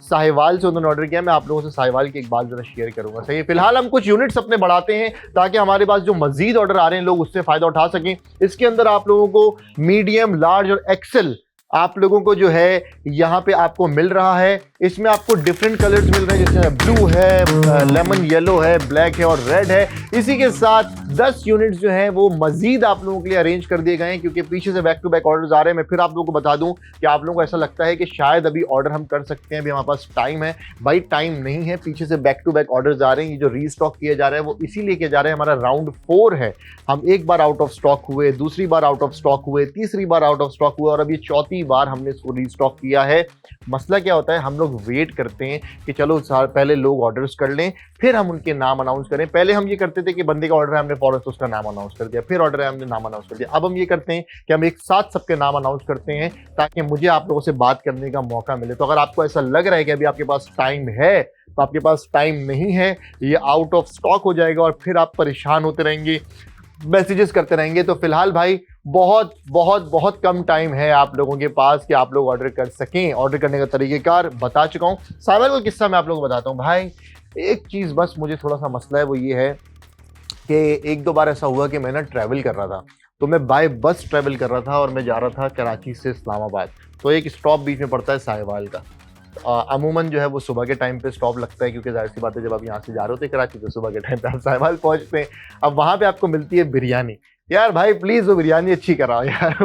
साहिवाल से, उन्होंने ऑर्डर किया। मैं आप लोगों से साहिवाल की एक बात जरा शेयर करूंगा। सही है, फिलहाल हम कुछ यूनिट्स अपने बढ़ाते हैं ताकि हमारे पास जो मजीद ऑर्डर आ रहे हैं लोग उससे फायदा उठा सकें। इसके अंदर आप लोगों को मीडियम, लार्ज और एक्सेल आप लोगों को जो है यहाँ पे आपको मिल रहा है। इसमें आपको डिफरेंट कलर्स मिल रहे हैं, जिसमें ब्लू है, लेमन येलो है, ब्लैक है और रेड है। इसी के साथ 10 यूनिट्स जो हैं वो मजीद आप लोगों के लिए अरेंज कर दिए गए हैं, क्योंकि पीछे से बैक टू बैक ऑर्डर्स आ रहे हैं। मैं फिर आप लोगों को बता दूं कि आप लोगों को ऐसा लगता है कि शायद अभी ऑर्डर हम कर सकते हैं, अभी हमारे पास टाइम है। भाई टाइम नहीं है, पीछे से बैक टू बैक ऑर्डर्स आ रहे हैं। ये जो रीस्टॉक किया जा रहा है वो इसीलिए किया जा रहा है, हमारा राउंड 4 है। हम एक बार आउट ऑफ स्टॉक हुए, दूसरी बार आउट ऑफ स्टॉक हुए, तीसरी बार आउट ऑफ स्टॉक हुए और अब ये चौथी बार हमने इसको रीस्टॉक किया है। मसला क्या होता है, हम लोग वेट करते हैं कि चलो पहले लोग ऑर्डर्स कर लें फिर हम उनके नाम अनाउंस करें। पहले हम ये करते थे कि बंदे का ऑर्डर है, हमने फौरन उसका नाम अनाउंस कर दिया, फिर ऑर्डर है, हमने नाम अनाउंस कर दिया। अब हम ये करते हैं कि हम एक साथ सबके नाम अनाउंस करते हैं ताकि मुझे आप लोगों से बात करने का मौका मिले। तो अगर आपको ऐसा लग रहा है कि अभी आपके पास टाइम है, तो आपके पास टाइम नहीं है, ये आउट ऑफ स्टॉक हो जाएगा और फिर आप परेशान होते रहेंगे, मैसेजेस करते रहेंगे। तो फिलहाल भाई बहुत बहुत बहुत कम टाइम है आप लोगों के पास कि आप लोग ऑर्डर कर सकें। ऑर्डर करने का तरीक़ेकार बता चुका हूँ। साहिवाल का किस्सा मैं आप लोगों को बताता हूँ। भाई एक चीज़ बस मुझे थोड़ा सा मसला है, वो ये है कि एक दो बार ऐसा हुआ कि मैं ना ट्रैवल कर रहा था, तो मैं बाय बस ट्रैवल कर रहा था और मैं जा रहा था कराची से इस्लामाबाद। तो एक स्टॉप बीच में पड़ता है साहिवाल का। अमूमन जो है वो सुबह के टाइम पे स्टॉप लगता है, क्योंकि जाहिर सी बात है जब आप यहाँ से जा रहे होते कराची तो सुबह के टाइम पे आप साहिवाल पहुँचते हैं। अब वहाँ पे आपको मिलती है बिरयानी। यार भाई प्लीज़ वो बिरयानी अच्छी कराओ यार,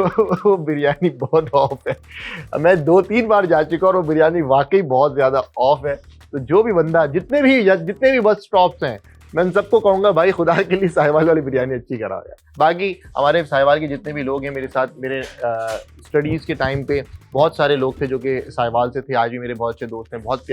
वो बिरयानी बहुत ऑफ है। मैं 2-3 बार जा चुका और वो बिरयानी वाकई बहुत ज़्यादा ऑफ है। तो जो भी बंदा जितने भी बस स्टॉप्स हैं, मैं उन सबको कहूँगा भाई खुदा के लिए साहिवाल वाली बिरयानी अच्छी कराओ यार। बाकी हमारे साहिवाल के जितने भी लोग हैं मेरे साथ, मेरे स्टडीज़ के टाइम पे बहुत सारे लोग थे जो कि साहिवाल से थे, आज भी मेरे बहुत अच्छे दोस्त हैं, बहुत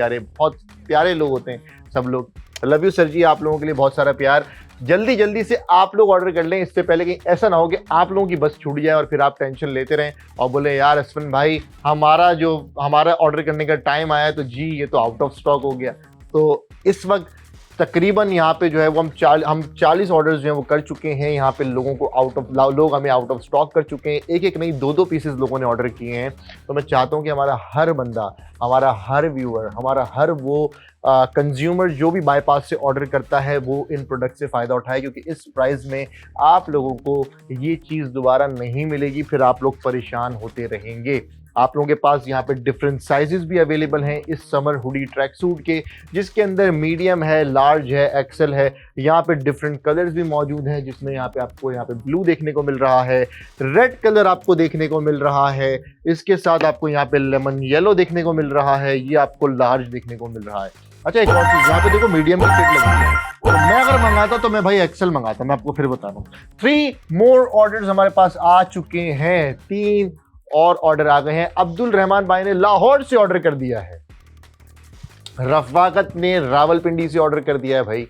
प्यारे लोग होते हैं सब लोग। लव यू सर जी, आप लोगों के लिए बहुत सारा प्यार। जल्दी से आप लोग ऑर्डर कर लें, इससे पहले कि ऐसा ना हो कि आप लोगों की बस छूट जाए और फिर आप टेंशन लेते रहें और बोले यार असफन भाई हमारा ऑर्डर करने का टाइम आया तो जी ये तो आउट ऑफ स्टॉक हो गया। तो इस वक्त तकरीबन यहाँ पे जो है वो हम 40 ऑर्डर्स जो हैं वो कर चुके हैं। यहाँ पे लोग हमें आउट ऑफ स्टॉक कर चुके हैं। एक नहीं 2 पीसेस लोगों ने ऑर्डर किए हैं। तो मैं चाहता हूँ कि हमारा हर बंदा, हमारा हर व्यूअर, हमारा हर वो कंज्यूमर जो भी बाईपास से ऑर्डर करता है वो इन प्रोडक्ट से फ़ायदा उठाए, क्योंकि इस प्राइस में आप लोगों को ये चीज़ दोबारा नहीं मिलेगी, फिर आप लोग परेशान होते रहेंगे। आप लोगों के पास यहाँ पे डिफरेंट साइजेस भी अवेलेबल हैं इस समर हुडी ट्रैक सूट के, जिसके अंदर मीडियम है, लार्ज है, एक्सेल है। यहाँ पे डिफरेंट कलर्स भी मौजूद हैं, जिसमें यहाँ पे आपको यहाँ पे ब्लू देखने को मिल रहा है, रेड कलर आपको देखने को मिल रहा है, इसके साथ आपको यहाँ पे लेमन येलो देखने को मिल रहा है, ये आपको लार्ज देखने को मिल रहा है। अच्छा, एक और चीज यहाँ पे देखो, मीडियम की फिट लगी है, तो मैं अगर मंगाता तो मैं भाई एक्सेल मंगाता, मैं आपको फिर बता रहा हूँ। 3 मोर ऑर्डर्स हमारे पास आ चुके हैं, 3 और ऑर्डर आ गए हैं। अब्दुल रहमान भाई ने लाहौर से ऑर्डर कर दिया है, रफाकत ने रावलपिंडी से ऑर्डर कर दिया है भाई,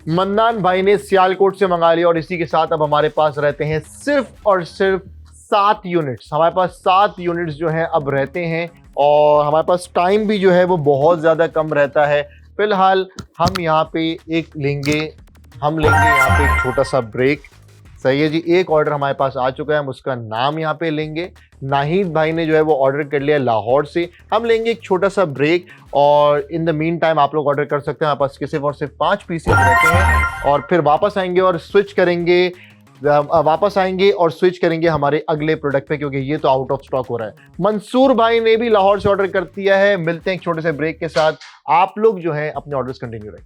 मन्नान भाई ने सियालकोट से मंगा लिया, और इसी के साथ अब हमारे पास रहते हैं सिर्फ और सिर्फ 7 यूनिट्स। हमारे पास 7 यूनिट्स जो हैं अब रहते हैं, और हमारे पास टाइम भी जो है वो बहुत ज़्यादा कम रहता है। फिलहाल हम यहाँ पे लेंगे यहाँ पे एक छोटा सा ब्रेक। सही है जी, एक ऑर्डर हमारे पास आ चुका है, हम उसका नाम यहाँ पे लेंगे। नाहिद भाई ने जो है वो ऑर्डर कर लिया लाहौर से। हम लेंगे एक छोटा सा ब्रेक, और इन द मीन टाइम आप लोग ऑर्डर कर सकते हैं। हमारे पास सिर्फ और सिर्फ 5 पीसेस रहते हैं, और फिर वापस आएंगे और स्विच करेंगे हमारे अगले प्रोडक्ट पे, क्योंकि ये तो आउट ऑफ स्टॉक हो रहा है। मंसूर भाई ने भी लाहौर से ऑर्डर कर दिया है। मिलते हैं एक छोटे से ब्रेक के साथ, आप लोग जो है अपने ऑर्डर्स कंटिन्यू रखें।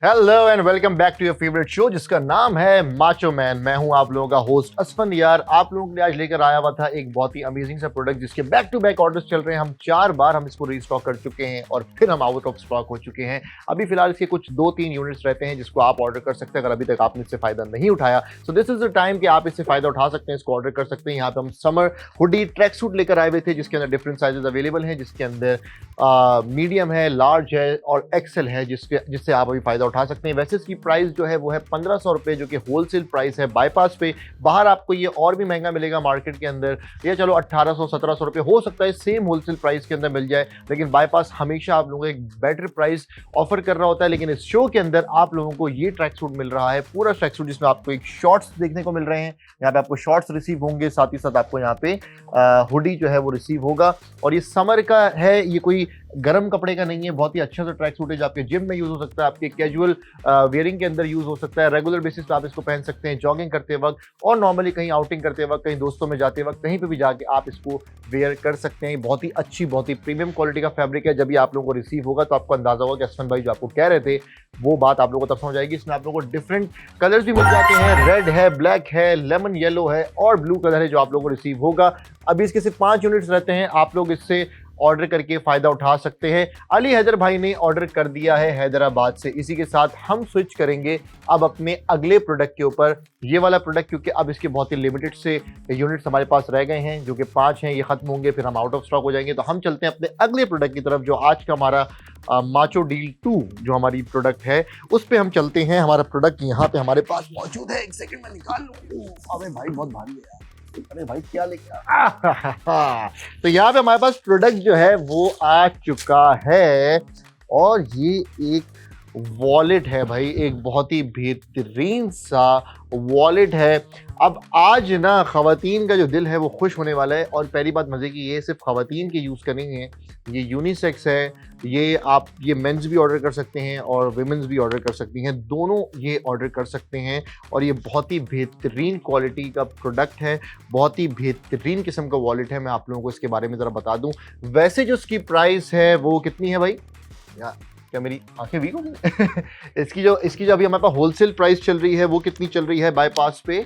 Hello and welcome back to your favourite show, जिसका नाम है माचो मैन। मैं हूं आप लोगों का होस्ट असफन यार। आप लोगों के लिए आज लेकर आया हुआ था एक बहुत ही अमेजिंग सा प्रोडक्ट, जिसके बैक टू बैक ऑर्डर्स चल रहे हैं। हम 4 बार हम इसको रीस्टॉक कर चुके हैं, और फिर हम आउट ऑफ स्टॉक हो चुके हैं। अभी फिलहाल इसके कुछ 2-3 यूनिट्स रहते हैं जिसको आप ऑर्डर कर सकते हैं, अगर अभी तक आपने इससे फायदा नहीं उठाया। So this is the time कि आप इससे फायदा उठा सकते हैं, इसको ऑर्डर कर सकते हैं। यहाँ पे हम समर हुडी ट्रैक सूट लेकर आए हुए थे, जिसके अंदर डिफरेंट साइजेस अवेलेबल हैं, जिसके अंदर मीडियम है, लार्ज है और एक्सेल है, जिससे आप अभी फायदा उठा सकते हैं। वैसे इसकी प्राइस जो है वो है 1500 रुपये, जो कि होलसेल प्राइस है बाईपास पे। बाहर आपको ये और भी महंगा मिलेगा मार्केट के अंदर, ये चलो 1800-1700 रुपये हो सकता है सेम होलसेल प्राइस के अंदर मिल जाए, लेकिन बाईपास हमेशा आप लोगों को एक बेटर प्राइस ऑफर कर रहा होता है। लेकिन इस शो के अंदर आप लोगों को ये ट्रैक सूट मिल रहा है, पूरा ट्रैक सूट, जिसमें आपको एक शॉर्ट्स देखने को मिल रहे हैं। यहाँ पे आपको शॉर्ट्स रिसीव होंगे, साथ ही साथ आपको यहाँ पे हुडी जो है वो रिसीव होगा। और ये समर का है, ये कोई गर्म कपड़े का नहीं है, बहुत ही अच्छा सा ट्रैक सूट है, जो आपके जिम में यूज हो सकता है, आपके कैजुअल वेयरिंग के अंदर यूज हो सकता है। रेगुलर बेसिस पे आप इसको पहन सकते हैं, जॉगिंग करते वक्त, और नॉर्मली कहीं आउटिंग करते वक्त, कहीं दोस्तों में जाते वक्त, कहीं पे भी जाके आप इसको वेयर कर सकते हैं। बहुत ही अच्छी, बहुत ही प्रीमियम क्वालिटी का फैब्रिक है। जब ये आप लोगों को रिसीव होगा तो आपको अंदाजा होगा कि असफन भाई जो आपको कह रहे थे वो बात आप लोगों को तब समझ आएगी। इसमें आप लोगों को डिफरेंट कलर्स भी मिल जाते हैं, रेड है, ब्लैक है, लेमन येलो है और ब्लू कलर है, जो आप लोगों को रिसीव होगा। अभी इसके सिर्फ 5 यूनिट्स रहते हैं, आप लोग इससे ऑर्डर करके फायदा उठा सकते हैं। अली हैदर भाई ने ऑर्डर कर दिया है हैदराबाद से। इसी के साथ हम स्विच करेंगे अब अपने अगले प्रोडक्ट के ऊपर, ये वाला प्रोडक्ट, क्योंकि अब इसके बहुत ही लिमिटेड से यूनिट्स हमारे पास रह गए हैं, जो कि 5 हैं। ये खत्म होंगे, फिर हम आउट ऑफ स्टॉक हो जाएंगे। तो हम चलते हैं अपने अगले प्रोडक्ट की तरफ, जो आज का हमारा माचो डील 2 जो हमारी प्रोडक्ट है, उस पर हम चलते हैं। हमारा प्रोडक्ट यहाँ पे हमारे पास मौजूद है, एक सेकंड में निकाल लूं। अबे भाई बहुत भारी है, अरे भाई क्या लेके तो यहाँ पे हमारे पास प्रोडक्ट जो है वो आ चुका है, और ये एक वॉलेट है भाई, एक बहुत ही बेहतरीन सा वॉलेट है। अब आज ना ख़वातीन का जो दिल है वो खुश होने वाला है। और पहली बात मज़े की, ये सिर्फ ख़वातीन के यूज़ करेंगे, ये यूनिसेक्स है, ये आप ये मेंस भी ऑर्डर कर सकते हैं और विमेंस भी ऑर्डर कर सकती हैं, दोनों ये ऑर्डर कर सकते हैं। और ये बहुत ही बेहतरीन क्वालिटी का प्रोडक्ट है, बहुत ही बेहतरीन किस्म का वॉलेट है। मैं आप लोगों को इसके बारे में ज़रा बता दूँ। वैसे जो इसकी प्राइस है वो कितनी है भाई, क्या मेरी आंखें वीक हो गई इसकी जो अभी हमारे पास होलसेल प्राइस चल रही है वो कितनी चल रही है बाईपास पे,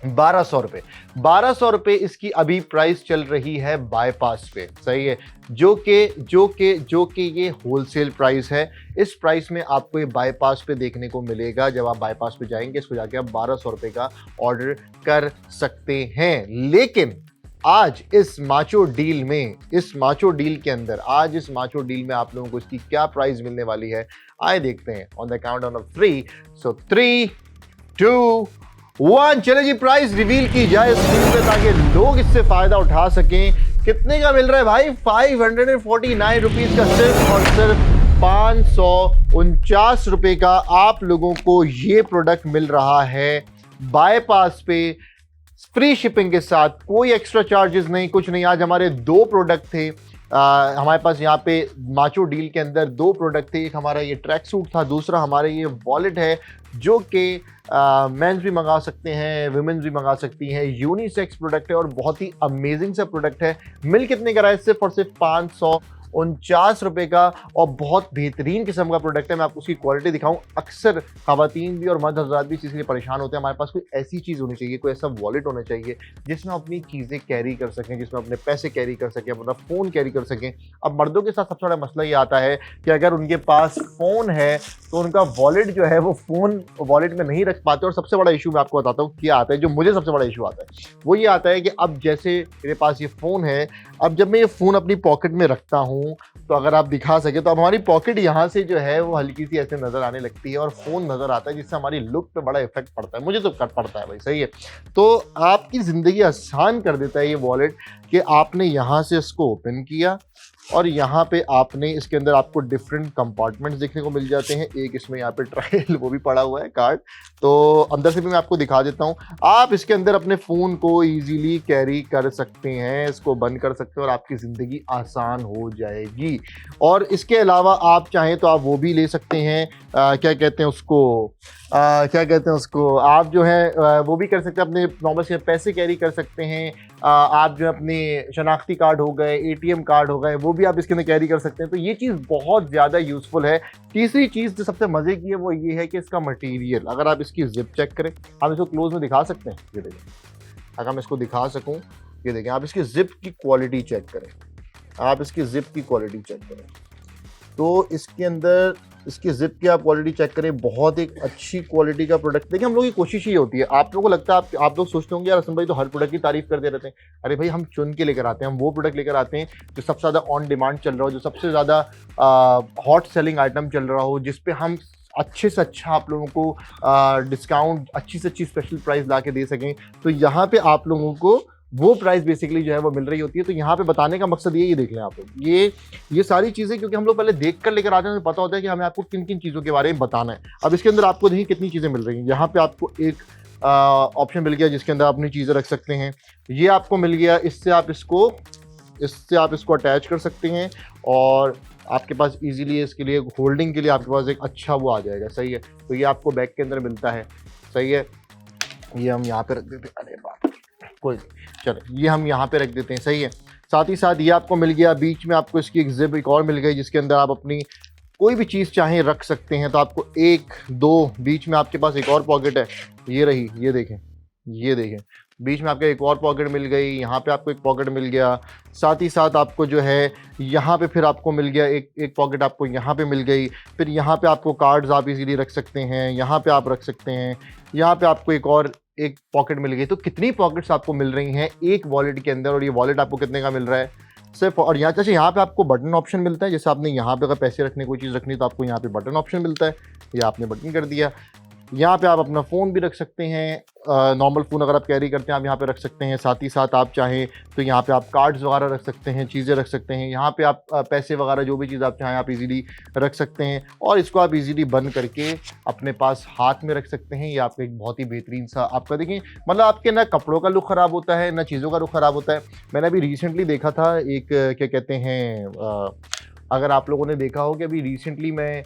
1200 रुपये। 1200 रुपये इसकी अभी प्राइस चल रही है बाईपास पे। सही है, जो कि ये होलसेल प्राइस है। इस प्राइस में आपको ये बाईपास पे देखने को मिलेगा। जब आप बाईपास पे जाएंगे, इसको जाके आप 1200 रुपये का ऑर्डर कर सकते हैं। लेकिन आज इस माचो डील में, इस माचो डील के अंदर, आज इस माचो डील में आप लोगों को इसकी क्या प्राइस मिलने वाली है, आए देखते हैं ऑन द काउंटडाउन ऑफ 3। सो 3, 2, 1, चले जी प्राइस रिवील की जाए स्क्रीन पे, ताकि लोग इससे फायदा उठा सकें। कितने का मिल रहा है भाई, 549 रुपीज का, सिर्फ और सिर्फ 549 रुपए का आप लोगों को ये प्रोडक्ट मिल रहा है बाईपास पे, फ्री शिपिंग के साथ, कोई एक्स्ट्रा चार्जेस नहीं, कुछ नहीं। आज हमारे 2 प्रोडक्ट थे, हमारे पास यहाँ पे माचो डील के अंदर दो प्रोडक्ट थे, एक हमारा ये ट्रैक सूट था, दूसरा हमारे ये वॉलेट है जो कि मेंस भी मंगा सकते हैं, वुमेन्स भी मंगा सकती हैं, यूनिसेक्स प्रोडक्ट है और बहुत ही अमेजिंग सा प्रोडक्ट है। मिल कितने का रहा है? सिर्फ और सिर्फ 549 रुपये का, और बहुत बेहतरीन किस्म का प्रोडक्ट है। मैं आपको उसकी क्वालिटी दिखाऊं। अक्सर खवातीन भी और मर्द हजरात भी इस चीज़ के लिए परेशान होते हैं। हमारे पास कोई ऐसी चीज़ होनी चाहिए, कोई ऐसा वॉलेट होना चाहिए जिसमें अपनी चीज़ें कैरी कर सकें, जिसमें अपने पैसे कैरी कर सकें, अपना फ़ोन कैरी कर सकें। अब मर्दों के साथ सबसे बड़ा मसला ये आता है कि अगर उनके पास फ़ोन है तो उनका वॉलेट जो है वो फ़ोन वॉलेट में नहीं रख पाते। और सबसे बड़ा इशू मैं आपको बताता हूँ क्या आता है, जो मुझे सबसे बड़ा इशू आता है वो ये आता है कि अब जैसे मेरे पास ये फ़ोन है, अब जब मैं ये फ़ोन अपनी पॉकेट में रखता हूँ तो अगर आप दिखा सके तो अब हमारी पॉकेट यहाँ से जो है वो हल्की सी ऐसे नज़र आने लगती है और फ़ोन नज़र आता है, जिससे हमारी लुक पे बड़ा इफेक्ट पड़ता है। मुझे तो कर पड़ता है भाई, सही है। तो आपकी ज़िंदगी आसान कर देता है ये वॉलेट कि आपने यहाँ से इसको ओपन किया और यहाँ पे आपने इसके अंदर आपको डिफरेंट कंपार्टमेंट्स देखने को मिल जाते हैं। एक इसमें यहाँ पे ट्रायल वो भी पड़ा हुआ है कार्ड, तो अंदर से भी मैं आपको दिखा देता हूँ। आप इसके अंदर अपने फ़ोन को इजीली कैरी कर सकते हैं, इसको बंद कर सकते हैं और आपकी ज़िंदगी आसान हो जाएगी। और इसके अलावा आप चाहें तो आप वो भी ले सकते हैं, क्या कहते हैं उसको, आप जो है वो भी कर सकते हैं, अपने नॉर्मल से पैसे कैरी कर सकते हैं। आप जो अपने शनाख्ती कार्ड हो गए, एटीएम कार्ड हो गए, वो भी आप इसके अंदर कैरी कर सकते हैं। तो ये चीज़ बहुत ज़्यादा यूज़फुल है। तीसरी चीज़ जो सबसे मज़े की है वो ये है कि इसका मटेरियल, अगर आप इसकी जिप चेक करें, हम इसको क्लोज में दिखा सकते हैं, ये देखें, अगर मैं इसको दिखा सकूँ, ये देखें, आप इसकी जिप की क्वालिटी चेक करें, आप इसकी जिप की क्वालिटी चेक करें, तो इसके अंदर इसकी जिप की आप क्वालिटी चेक करें, बहुत एक अच्छी क्वालिटी का प्रोडक्ट। देखिए, हम लोगों की कोशिश ये होती है, आप लोगों को लगता है, आप लोग सोचते होंगे यार हसन भाई तो हर प्रोडक्ट की तारीफ करते रहते हैं। अरे भाई, हम चुन के लेकर आते हैं, हम वो प्रोडक्ट लेकर आते हैं जो सबसे ज़्यादा ऑन डिमांड चल रहा हो, जो सबसे ज़्यादा हॉट सेलिंग आइटम चल रहा हो, जिस पे हम अच्छे से अच्छा आप लोगों को डिस्काउंट, अच्छी से अच्छी स्पेशल प्राइस ला के दे सकें। तो यहाँ पे आप लोगों को वो प्राइस बेसिकली जो है वो मिल रही होती है। तो यहाँ पे बताने का मकसद ये देख लें आप लोग, ये सारी चीज़ें, क्योंकि हम लोग पहले देख कर लेकर आते हैं, तो पता होता है कि हमें आपको किन किन चीज़ों के बारे में बताना है। अब इसके अंदर आपको देखिए कितनी चीज़ें मिल रही हैं। यहाँ पे आपको एक ऑप्शन मिल गया जिसके अंदर अपनी चीज़ें रख सकते हैं। ये आपको मिल गया, इससे आप इसको अटैच कर सकते हैं और आपके पास इजीली इसके लिए होल्डिंग के लिए आपके पास एक अच्छा वो आ जाएगा, सही है। तो ये आपको बैग के अंदर मिलता है, सही है। ये हम यहाँ पे रख देते हैं, अरे बाप, कोई चलो, ये हम यहाँ पे रख देते हैं, सही है। साथ ही साथ ये आपको मिल गया, बीच में आपको इसकी एक जिप एक और मिल गई जिसके अंदर आप अपनी कोई भी चीज़ चाहें रख सकते हैं। तो आपको 1 2 बीच में आपके पास एक और पॉकेट है, ये रही, ये देखें, बीच में आपको एक और पॉकेट मिल गई, यहाँ पे आपको एक पॉकेट मिल गया। साथ ही साथ आपको जो है यहाँ पे फिर आपको मिल गया एक पॉकेट आपको यहाँ पे मिल गई। फिर यहाँ पे आपको कार्ड्स आप इजीली रख सकते हैं, यहाँ पे आप रख सकते हैं, यहाँ पे आपको एक पॉकेट मिल गई। तो कितनी पॉकेट्स आपको मिल रही हैं एक वॉलेट के अंदर, और ये वॉलेट आपको कितने का मिल रहा है सिर्फ। और यहाँ पे आपको बटन ऑप्शन मिलता है, जैसे आपने यहाँ पे अगर पैसे रखने कोई चीज़ रखनी तो आपको यहाँ पे बटन ऑप्शन मिलता है, ये आपने बटन कर दिया। यहाँ पे आप अपना फ़ोन भी रख सकते हैं, नॉर्मल फ़ोन अगर आप कैरी करते हैं आप यहाँ पे रख सकते हैं। साथ ही साथ आप चाहें तो यहाँ पे आप कार्ड्स वगैरह रख सकते हैं, चीज़ें रख सकते हैं। यहाँ पे आप पैसे वगैरह जो भी चीज़ आप चाहें आप इजीली रख सकते हैं, और इसको आप इजीली बंद करके अपने पास हाथ में रख सकते हैं। ये आपका एक बहुत ही बेहतरीन सा, आपका देखें, मतलब आपके ना कपड़ों का लुक ख़राब होता है ना चीज़ों का लुक ख़राब होता है। मैंने अभी रिसेंटली देखा था एक, क्या कहते हैं, अगर आप लोगों ने देखा हो कि अभी रिसेंटली मैं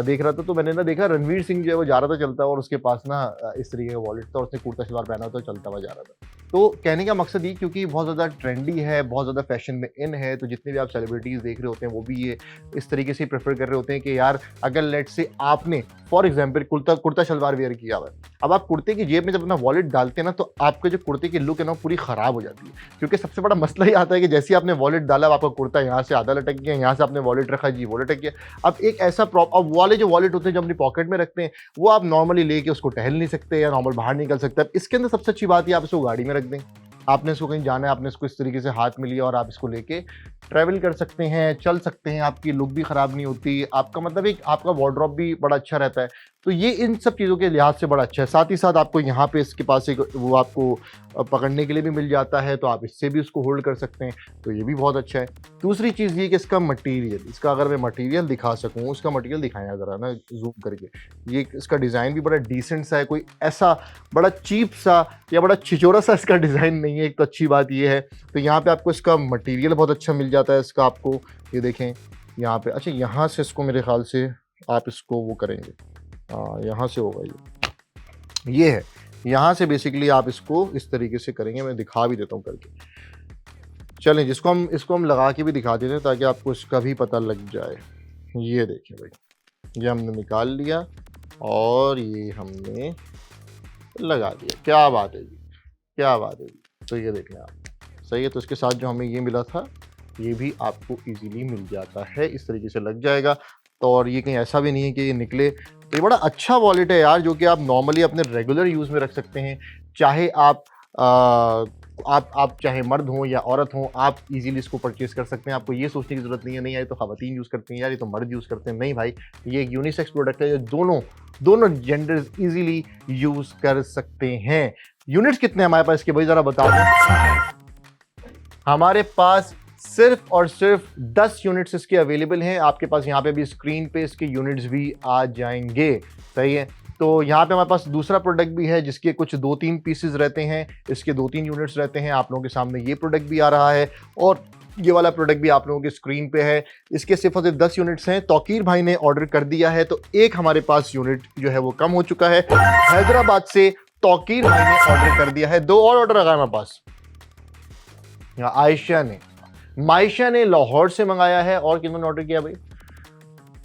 देख रहा था, तो मैंने ना देखा रणवीर सिंह जो है वो जा रहा था चलता हुआ, और उसके पास ना इस तरीके का वॉलेट था और उसने कुर्ता शलवार पहना था, चलता हुआ जा रहा था। तो कहने का मकसद ये, क्योंकि बहुत ज़्यादा ट्रेंडी है, बहुत ज़्यादा फैशन में इन है, तो जितने भी आप सेलिब्रिटीज़ देख रहे होते हैं वो भी ये इस तरीके से प्रेफर कर रहे होते हैं कि यार अगर लेट से आपने for example kurta salwar wear किया हुआ है, अब आप कुर्ते की जेब में जब अपना वॉलेट डालते हैं ना, तो आपके जो कुर्ते की लुक है ना पूरी ख़राब हो जाती है। क्योंकि सबसे बड़ा मसला ये आता है कि जैसे ही आपने वॉलेट डाला, आपका कुर्ता यहाँ से आधा लटक गया, यहाँ से आपने वॉलेट रखा जी वो लटक गया। अब एक ऐसा अब वाले जो वॉलेट होते हैं जो अपनी पॉकेट में रखते हैं, वो आप नॉर्मली लेके उसको टहल नहीं सकते या नॉर्मल बाहर निकल सकते। अब इसके अंदर सबसे अच्छी बात है आप इसको गाड़ी में रख दें, आपने इसको कहीं जाना है, आपने इसको इस तरीके से हाथ में लिया और आप इसको लेके ट्रैवल कर सकते हैं, चल सकते हैं, आपकी लुक भी ख़राब नहीं होती, आपका मतलब एक आपका वार्डरोब भी बड़ा अच्छा रहता है। तो ये इन सब चीज़ों के लिहाज से बड़ा अच्छा है। साथ ही साथ आपको यहाँ पे इसके पास एक वो आपको पकड़ने के लिए भी मिल जाता है, तो आप इससे भी उसको होल्ड कर सकते हैं, तो ये भी बहुत अच्छा है। दूसरी चीज़ ये कि इसका मटेरियल, इसका अगर मैं मटेरियल दिखा सकूँ, उसका मटेरियल दिखाया ज़रा ना जूम करके, ये इसका डिज़ाइन भी बड़ा डिसेंट सा है, कोई ऐसा बड़ा चीप सा या बड़ा छिचोरा सा इसका डिज़ाइन नहीं नहीं है, एक तो अच्छी बात ये है। तो यहाँ पे आपको इसका मटेरियल बहुत अच्छा मिल जाता है इसका, आपको ये देखें यहाँ पे। अच्छा यहाँ से इसको मेरे ख्याल से आप इसको वो करेंगे, यहाँ से होगा ये है, यहाँ से बेसिकली आप इसको इस तरीके से करेंगे। मैं दिखा भी देता हूँ करके। चलें इसको हम लगा के भी दिखा देते हैं ताकि आपको इसका भी पता लग जाए। ये देखें भाई, ये हमने निकाल लिया और ये हमने लगा दिया। क्या बात है जी, क्या बात है जी। तो ये देख लें आप, सही है। तो इसके साथ जो हमें ये मिला था ये भी आपको इजीली मिल जाता है, इस तरीके से लग जाएगा। तो और ये कहीं ऐसा भी नहीं है कि ये निकले। तो ये बड़ा अच्छा वॉलेट है यार, जो कि आप नॉर्मली अपने रेगुलर यूज़ में रख सकते हैं। चाहे आप चाहे मर्द हों या औरत हों, आप इजीली इसको परचेज़ कर सकते हैं। आपको ये सोचने की ज़रूरत नहीं है नहीं यार ये तो ख़वातीन यूज़ करती हैं, यार ये तो मर्द यूज़ करते हैं। नहीं भाई, ये एक यूनिसेक्स प्रोडक्ट है, जो दोनों जेंडर्स इजीली यूज़ कर सकते हैं। यूनिट्स कितने हमारे पास इसके भाई ज़रा बता दें। हमारे पास सिर्फ और सिर्फ 10 यूनिट्स इसके अवेलेबल हैं। आपके पास यहाँ पे भी स्क्रीन पे इसके यूनिट्स भी आ जाएंगे, सही है। तो यहाँ पे हमारे पास दूसरा प्रोडक्ट भी है जिसके कुछ 2-3 पीसेस रहते हैं, इसके 2-3 यूनिट्स रहते हैं। आप लोगों के सामने ये प्रोडक्ट भी आ रहा है और ये वाला प्रोडक्ट भी आप लोगों के स्क्रीन पे है। इसके सिर्फ और सिर्फ 10 यूनिट्स हैं। तौकीर भाई ने ऑर्डर कर दिया है तो एक हमारे पास यूनिट जो है वो कम हो चुका है। हैदराबाद से तौकीर भाई ने ऑर्डर कर दिया है। 2 और ऑर्डर आ गए हमारे पास। मायशा ने लाहौर से मंगाया है। और किन्होंने ऑर्डर किया भाई?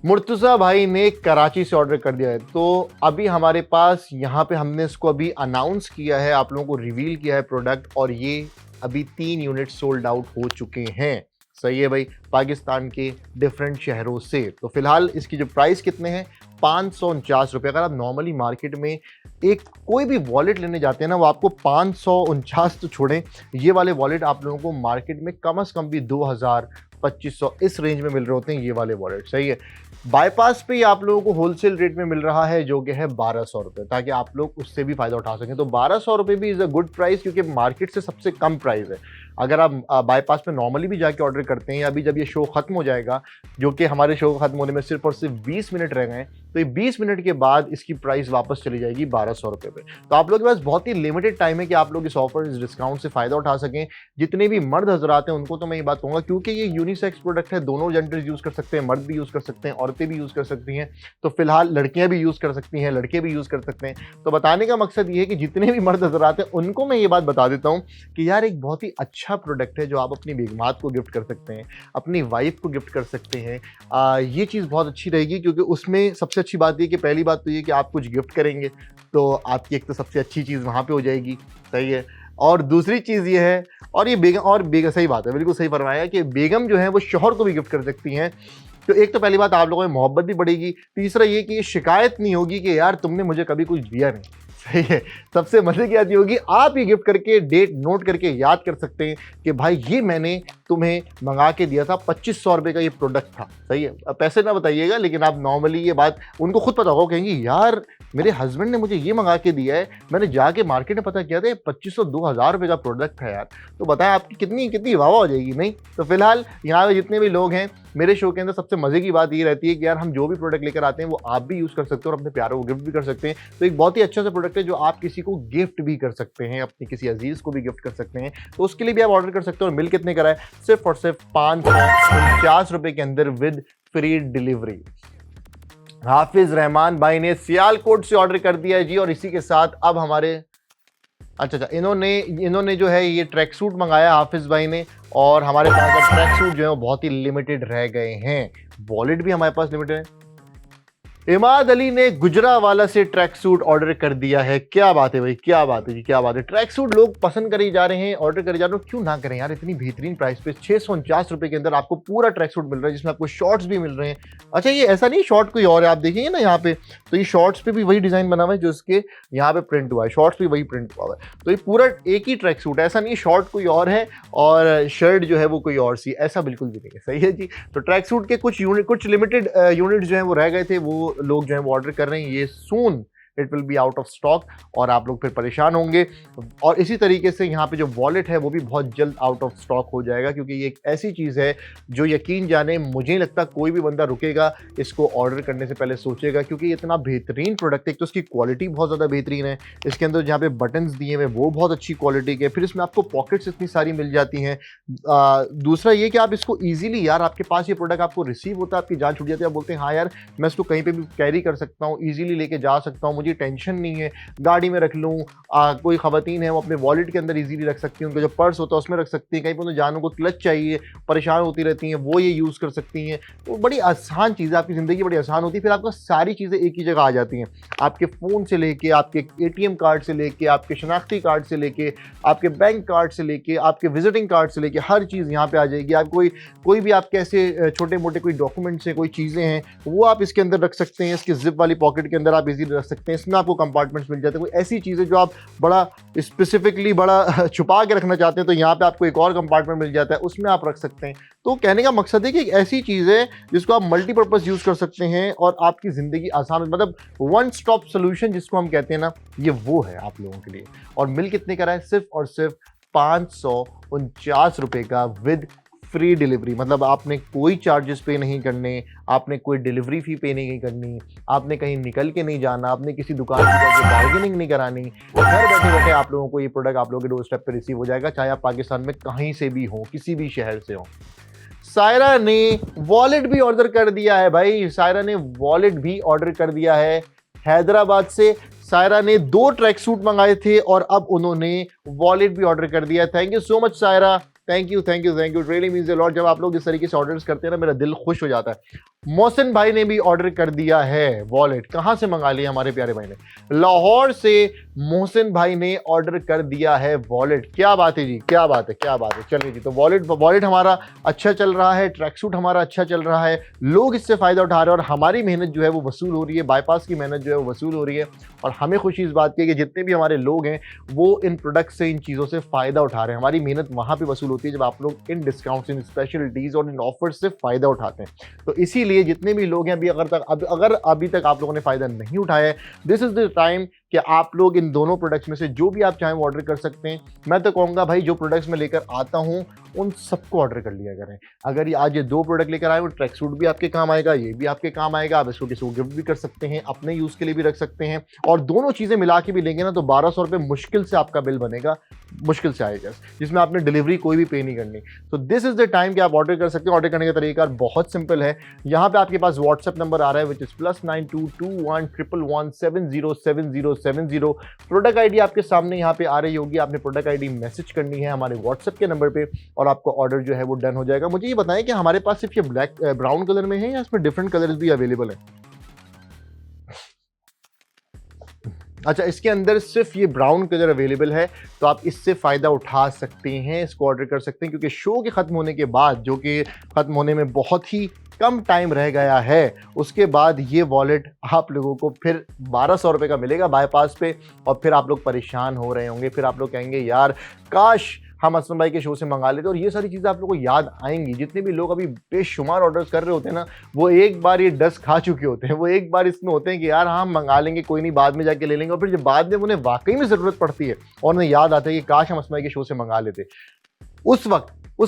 मुर्तज़ा भाई ने कराची से ऑर्डर कर दिया है। तो अभी हमारे पास यहाँ पे हमने इसको अभी अनाउंस किया है, आप लोगों को रिवील किया है प्रोडक्ट, और ये अभी 3 यूनिट सोल्ड आउट हो चुके हैं, सही है भाई, पाकिस्तान के डिफरेंट शहरों से। तो फिलहाल इसकी जो प्राइस कितने हैं, 549 रुपये। अगर आप नॉर्मली मार्केट में एक कोई भी वॉलेट लेने जाते हैं ना, वो आपको 549 तो छोड़ें, ये वाले वॉलेट आप लोगों को मार्केट में कम से कम भी 2000-2500 इस रेंज में मिल रहे होते हैं ये वाले वॉलेट, सही है। बाईपास पे ही आप लोगों को होलसेल रेट में मिल रहा है जो कि है 1200 रुपये, ताकि आप लोग उससे भी फ़ायदा उठा सकें। तो 1200 रुपये भी इज़ अ गुड प्राइस, क्योंकि मार्केट से सबसे कम प्राइस है। अगर आप बाईपास पे नॉर्मली भी जाके ऑर्डर करते हैं, या अभी जब ये शो ख़त्म हो जाएगा, जो कि हमारे शो ख़त्म होने में सिर्फ और सिर्फ 20 मिनट रह गए हैं, तो ये 20 मिनट के बाद इसकी प्राइस वापस चली जाएगी 1200 रुपये पे। तो आप लोगों के पास बहुत ही लिमिटेड टाइम है कि आप लोग इस ऑफर, इस डिस्काउंट से फ़ायदा उठा सकें। जितने भी मर्द हजरात हैं उनको तो मैं ये बात कहूँगा, क्योंकि ये यूनिसेक्स प्रोडक्ट है, दोनों जेंडर्स यूज़ कर सकते हैं, मर्द भी यूज़ कर सकते हैं, औरतें भी यूज़ कर सकती हैं। तो फिलहाल लड़कियाँ भी यूज़ कर सकती हैं, लड़के भी यूज़ कर सकते हैं। तो बताने का मकसद ये है कि जितने भी मर्द हजरात हैं उनको मैं ये बात बता देता हूँ कि यार एक बहुत ही अच्छा प्रोडक्ट है जो आप अपनी बेगमात को गिफ्ट कर सकते हैं, अपनी वाइफ को गिफ्ट कर सकते हैं। ये चीज़ बहुत अच्छी रहेगी, क्योंकि उसमें सबसे अच्छी बात ये कि पहली बात तो ये कि आप कुछ गिफ्ट करेंगे तो आपकी एक तो सबसे अच्छी चीज़ वहाँ पे हो जाएगी, सही है। और दूसरी चीज़ ये है, और ये बेगम सही बात है, बिल्कुल सही फरमाया कि बेगम जो है वो शौहर को भी गिफ्ट कर सकती हैं। तो एक तो पहली बात आप लोगों में मोहब्बत भी बढ़ेगी। तीसरा ये कि शिकायत नहीं होगी कि यार तुमने मुझे कभी कुछ दिया नहीं, सही है। सबसे मजे की बात ये होगी, आप ये गिफ्ट करके डेट नोट करके याद कर सकते हैं कि भाई ये मैंने तुम्हें मंगा के दिया था, 2500 रुपये का ये प्रोडक्ट था, सही है। अब पैसे ना बताइएगा, लेकिन आप नॉर्मली ये बात उनको खुद पता होगा, कहेंगे यार मेरे हस्बैंड ने मुझे ये मंगा के दिया है, मैंने जाके मार्केट में पता किया था 2500-2000 रुपये का प्रोडक्ट है यार। तो बताएं आपकी कितनी वाह हो जाएगी, नहीं? तो फिलहाल यहाँ पे जितने भी लोग हैं मेरे शो के अंदर, सबसे मजे की बात ये रहती है कि यार हम जो भी प्रोडक्ट लेकर आते हैं वो आप भी यूज़ कर सकते हो और अपने प्यारों को गिफ्ट भी कर सकते हैं। तो एक बहुत ही अच्छा सा प्रोडक्ट है जो आप किसी को गिफ्ट भी कर सकते हैं, अपने किसी अजीज़ को भी गिफ्ट कर सकते हैं। तो उसके लिए भी आप ऑर्डर कर सकते हो। और मिल कितने का है? सिर्फ और सिर्फ 549 रुपये के अंदर विद फ्री डिलीवरी। हाफिज रहमान भाई ने सियालकोट से ऑर्डर कर दिया है जी। और इसी के साथ अब हमारे अच्छा इन्होंने जो है ये ट्रैक सूट मंगाया हाफिज भाई ने, और हमारे पास अब ट्रैक सूट जो है वो बहुत ही लिमिटेड रह गए हैं। वॉलेट भी हमारे पास लिमिटेड है। इमाद अली ने गुजरावाला से ट्रैक सूट ऑर्डर कर दिया है। क्या बात है भाई, क्या बात है जी, क्या बात है। ट्रैक सूट लोग पसंद करे जा रहे हैं, ऑर्डर करे जा रहे हैं, क्यों ना करें यार। इतनी बेहतरीन प्राइस पे 649 रुपये के अंदर आपको पूरा ट्रैक सूट मिल रहा है, जिसमें आपको शॉर्ट्स भी मिल रहे हैं। अच्छा ये ऐसा नहीं शॉर्ट कोई और है, आप देखेंगे ना यहाँ पे, तो ये शॉर्ट्स पे भी वही डिजाइन बना हुआ है जो इसके यहाँ पे प्रिंट हुआ है, शॉर्ट्स भी वही प्रिंट हुआ है। तो ये पूरा एक ही ट्रैक सूट है, ऐसा नहीं शॉर्ट कोई और है और शर्ट जो है वो कोई और सी, ऐसा बिल्कुल भी नहीं है, सही है जी। तो ट्रैक सूट के कुछ लिमिटेड यूनिट जो है वो रह गए थे, वो लोग जो है वो ऑर्डर कर रहे हैं। ये soon it will be out of stock और आप लोग फिर परेशान होंगे। और इसी तरीके से यहाँ पे जो वॉलेट है वो भी बहुत जल्द आउट ऑफ स्टॉक हो जाएगा, क्योंकि ये एक ऐसी चीज़ है जो यकीन जाने मुझे नहीं लगता कोई भी बंदा रुकेगा इसको ऑर्डर करने से पहले सोचेगा, क्योंकि ये इतना बेहतरीन प्रोडक्ट है। एक तो इसकी क्वालिटी बहुत ज़्यादा बेहतरीन है, इसके अंदर जहाँ पे बटन्स दिए हुए वो बहुत अच्छी क्वालिटी के, फिर इसमें आपको पॉकेट्स इतनी सारी मिल जाती हैं। दूसरा ये कि आप इसको ईजिली, यार आपके पास ये प्रोडक्ट आपको रिसीव होता है, आपकी जान छूट जाती है, आप बोलते हैं हाँ यार मैं इसको कहीं पे भी कैरी कर सकता हूँ, ईजिली लेके जा सकता हूँ, मुझे टेंशन नहीं है, गाड़ी में रख लूँ। कोई खवातीन है वो अपने वॉलेट के अंदर ईजिली रख सकती हैं, उनका जो पर्स होता है उसमें रख सकती हैं, कहीं पर तो जानों को क्लच चाहिए, परेशान होती रहती हैं, वो ये यूज़ कर सकती हैं। तो बड़ी आसान चीज़ है, आपकी ज़िंदगी बड़ी आसान होती है। फिर आपका सारी चीज़ें एक ही जगह आ जाती हैं, आपके फ़ोन से लेके, आपके ATM कार्ड से लेके, आपके शनाख्ती कार्ड से लेके, आपके बैंक कार्ड से लेके, आपके विजिटिंग कार्ड से लेके, हर चीज़ यहाँ पे आ जाएगी। आप कोई भी आपके ऐसे छोटे मोटे कोई डॉक्यूमेंट्स हैं, कोई चीज़ें हैं, वो आप इसके अंदर रख सकते हैं। इसके जिप वाली पॉकेट के अंदर आप इजीली रख सकते हैं। इसमें आपको कंपार्टमेंट्स मिल जाते हैं। कोई ऐसी चीज़ें जो आप बड़ा स्पेसिफिकली बड़ा छुपा के रखना चाहते हैं तो यहाँ पे आपको एक और कंपार्टमेंट मिल जाता है, उसमें आप रख सकते हैं। तो कहने का मकसद है कि एक ऐसी चीज़ है जिसको आप मल्टीपर्पज़ यूज़ कर सकते हैं और आपकी ज़िंदगी आसान, मतलब वन स्टॉप सोल्यूशन जिसको हम कहते हैं ना, ये वो है आप लोगों के लिए। और मिल कितने का रहा है? सिर्फ और सिर्फ 549 रुपये का विद फ्री डिलीवरी। मतलब आपने कोई चार्जेस पे नहीं करने, आपने कोई डिलीवरी फ़ी पे नहीं करनी, आपने कहीं निकल के नहीं जाना, आपने किसी दुकान पर जाकर बार्गेनिंग नहीं करानी। घर बैठे बैठे आप लोगों को ये प्रोडक्ट आप लोगों के डोर स्टेप पे रिसीव हो जाएगा, चाहे आप पाकिस्तान में कहीं से भी हो, किसी भी शहर से हो। सायरा ने वॉलेट भी ऑर्डर कर दिया है भाई, सायरा ने वॉलेट भी ऑर्डर कर दिया है हैदराबाद से। सायरा ने 2 ट्रैक सूट मंगाए थे और अब उन्होंने वॉलेट भी ऑर्डर कर दिया। Thank you so much Saira, thank you thank you thank you, really means a lot. जब आप लोग इस तरीके से ऑर्डर्स करते हैं ना, मेरा दिल खुश हो जाता है। मोहसिन भाई ने भी ऑर्डर कर दिया है वॉलेट। कहां से मंगा लिया हमारे प्यारे भाई ने? लाहौर से मोहसिन भाई ने ऑर्डर कर दिया है वॉलेट। क्या बात है जी, क्या बात है, क्या बात है। चलिए जी, तो वॉलेट हमारा अच्छा चल रहा है, ट्रैक सूट हमारा अच्छा चल रहा है, लोग इससे फायदा उठा रहे हैं और हमारी मेहनत जो है वो वसूल हो रही है, बाईपास की मेहनत जो है वो वसूल हो रही है। और हमें खुशी इस बात की है कि जितने भी हमारे लोग हैं वो इन प्रोडक्ट से, इन चीज़ों से फ़ायदा उठा रहे हैं। हमारी मेहनत वहाँ पे वसूल होती है जब आप लोग इन डिस्काउंट्स, इन स्पेशल डील्स और इन ऑफर्स से फ़ायदा उठाते हैं। तो इसीलिए जितने भी लोग हैं अगर अभी तक आप लोगों ने फ़ायदा नहीं उठाया है, दिस इज़ द टाइम कि आप लोग इन दोनों प्रोडक्ट्स में से जो भी आप चाहें वो ऑर्डर कर सकते हैं। मैं तो कहूँगा भाई, जो प्रोडक्ट्स मैं लेकर आता हूँ उन सबको ऑर्डर कर लिया करें। अगर ये आज ये 2 प्रोडक्ट लेकर आए, वो ट्रैक सूट भी आपके काम आएगा, ये भी आपके काम आएगा, आप इसको किसी को गिफ्ट भी कर सकते हैं, अपने यूज़ के लिए भी रख सकते हैं। और दोनों चीज़ें मिला के भी लेंगे ना तो 1200 रुपये मुश्किल से आपका बिल बनेगा, मुश्किल से आएगा, जिसमें आपने डिलीवरी कोई भी पे नहीं करनी। तो दिस इज़ द टाइम कि आप ऑर्डर कर सकते हैं। ऑर्डर करने का तरीका बहुत सिंपल है। यहाँ पे आपके पास व्हाट्सएप नंबर आ रहा है, विच इज़ +922111707070। प्रोडक्ट आईडी आपके सामने यहाँ पे आ रही होगी, आपने प्रोडक्ट आईडी मैसेज करनी है हमारे व्हाट्सएप के नंबर पे और आपको ऑर्डर जो है वो डन हो जाएगा। मुझे ये बताएं कि हमारे पास सिर्फ ये ब्राउन कलर में है या इसमें डिफरेंट कलर्स भी अवेलेबल हैं? अच्छा, इसके अंदर सिर्फ ये ब्राउन कलर अवेलेबल है, तो आप इससे फ़ायदा उठा सकते हैं, इसको ऑर्डर कर सकते हैं। क्योंकि शो के ख़त्म होने के बाद, जो कि ख़त्म होने में बहुत ही कम टाइम रह गया है, उसके बाद ये वॉलेट आप लोगों को फिर 1200 रुपये का मिलेगा बाईपास पे। और फिर आप लोग परेशान हो रहे होंगे, फिर आप लोग कहेंगे यार काश हम असलम भाई के शो से मंगा लेते। और ये सारी चीज़ें आप लोगों को याद आएंगी। जितने भी लोग अभी बेशुमार ऑर्डर्स कर रहे होते हैं ना, वो एक बार ये डस्ट खा चुके होते हैं, वो एक बार इसमें होते हैं कि यार हम मंगा लेंगे, कोई नहीं, बाद में जाके ले लेंगे। और फिर जब बाद में उन्हें वाकई में ज़रूरत पड़ती है और उन्हें याद आता है कि काश हम असलम भाई के शो से मंगा लेते, उस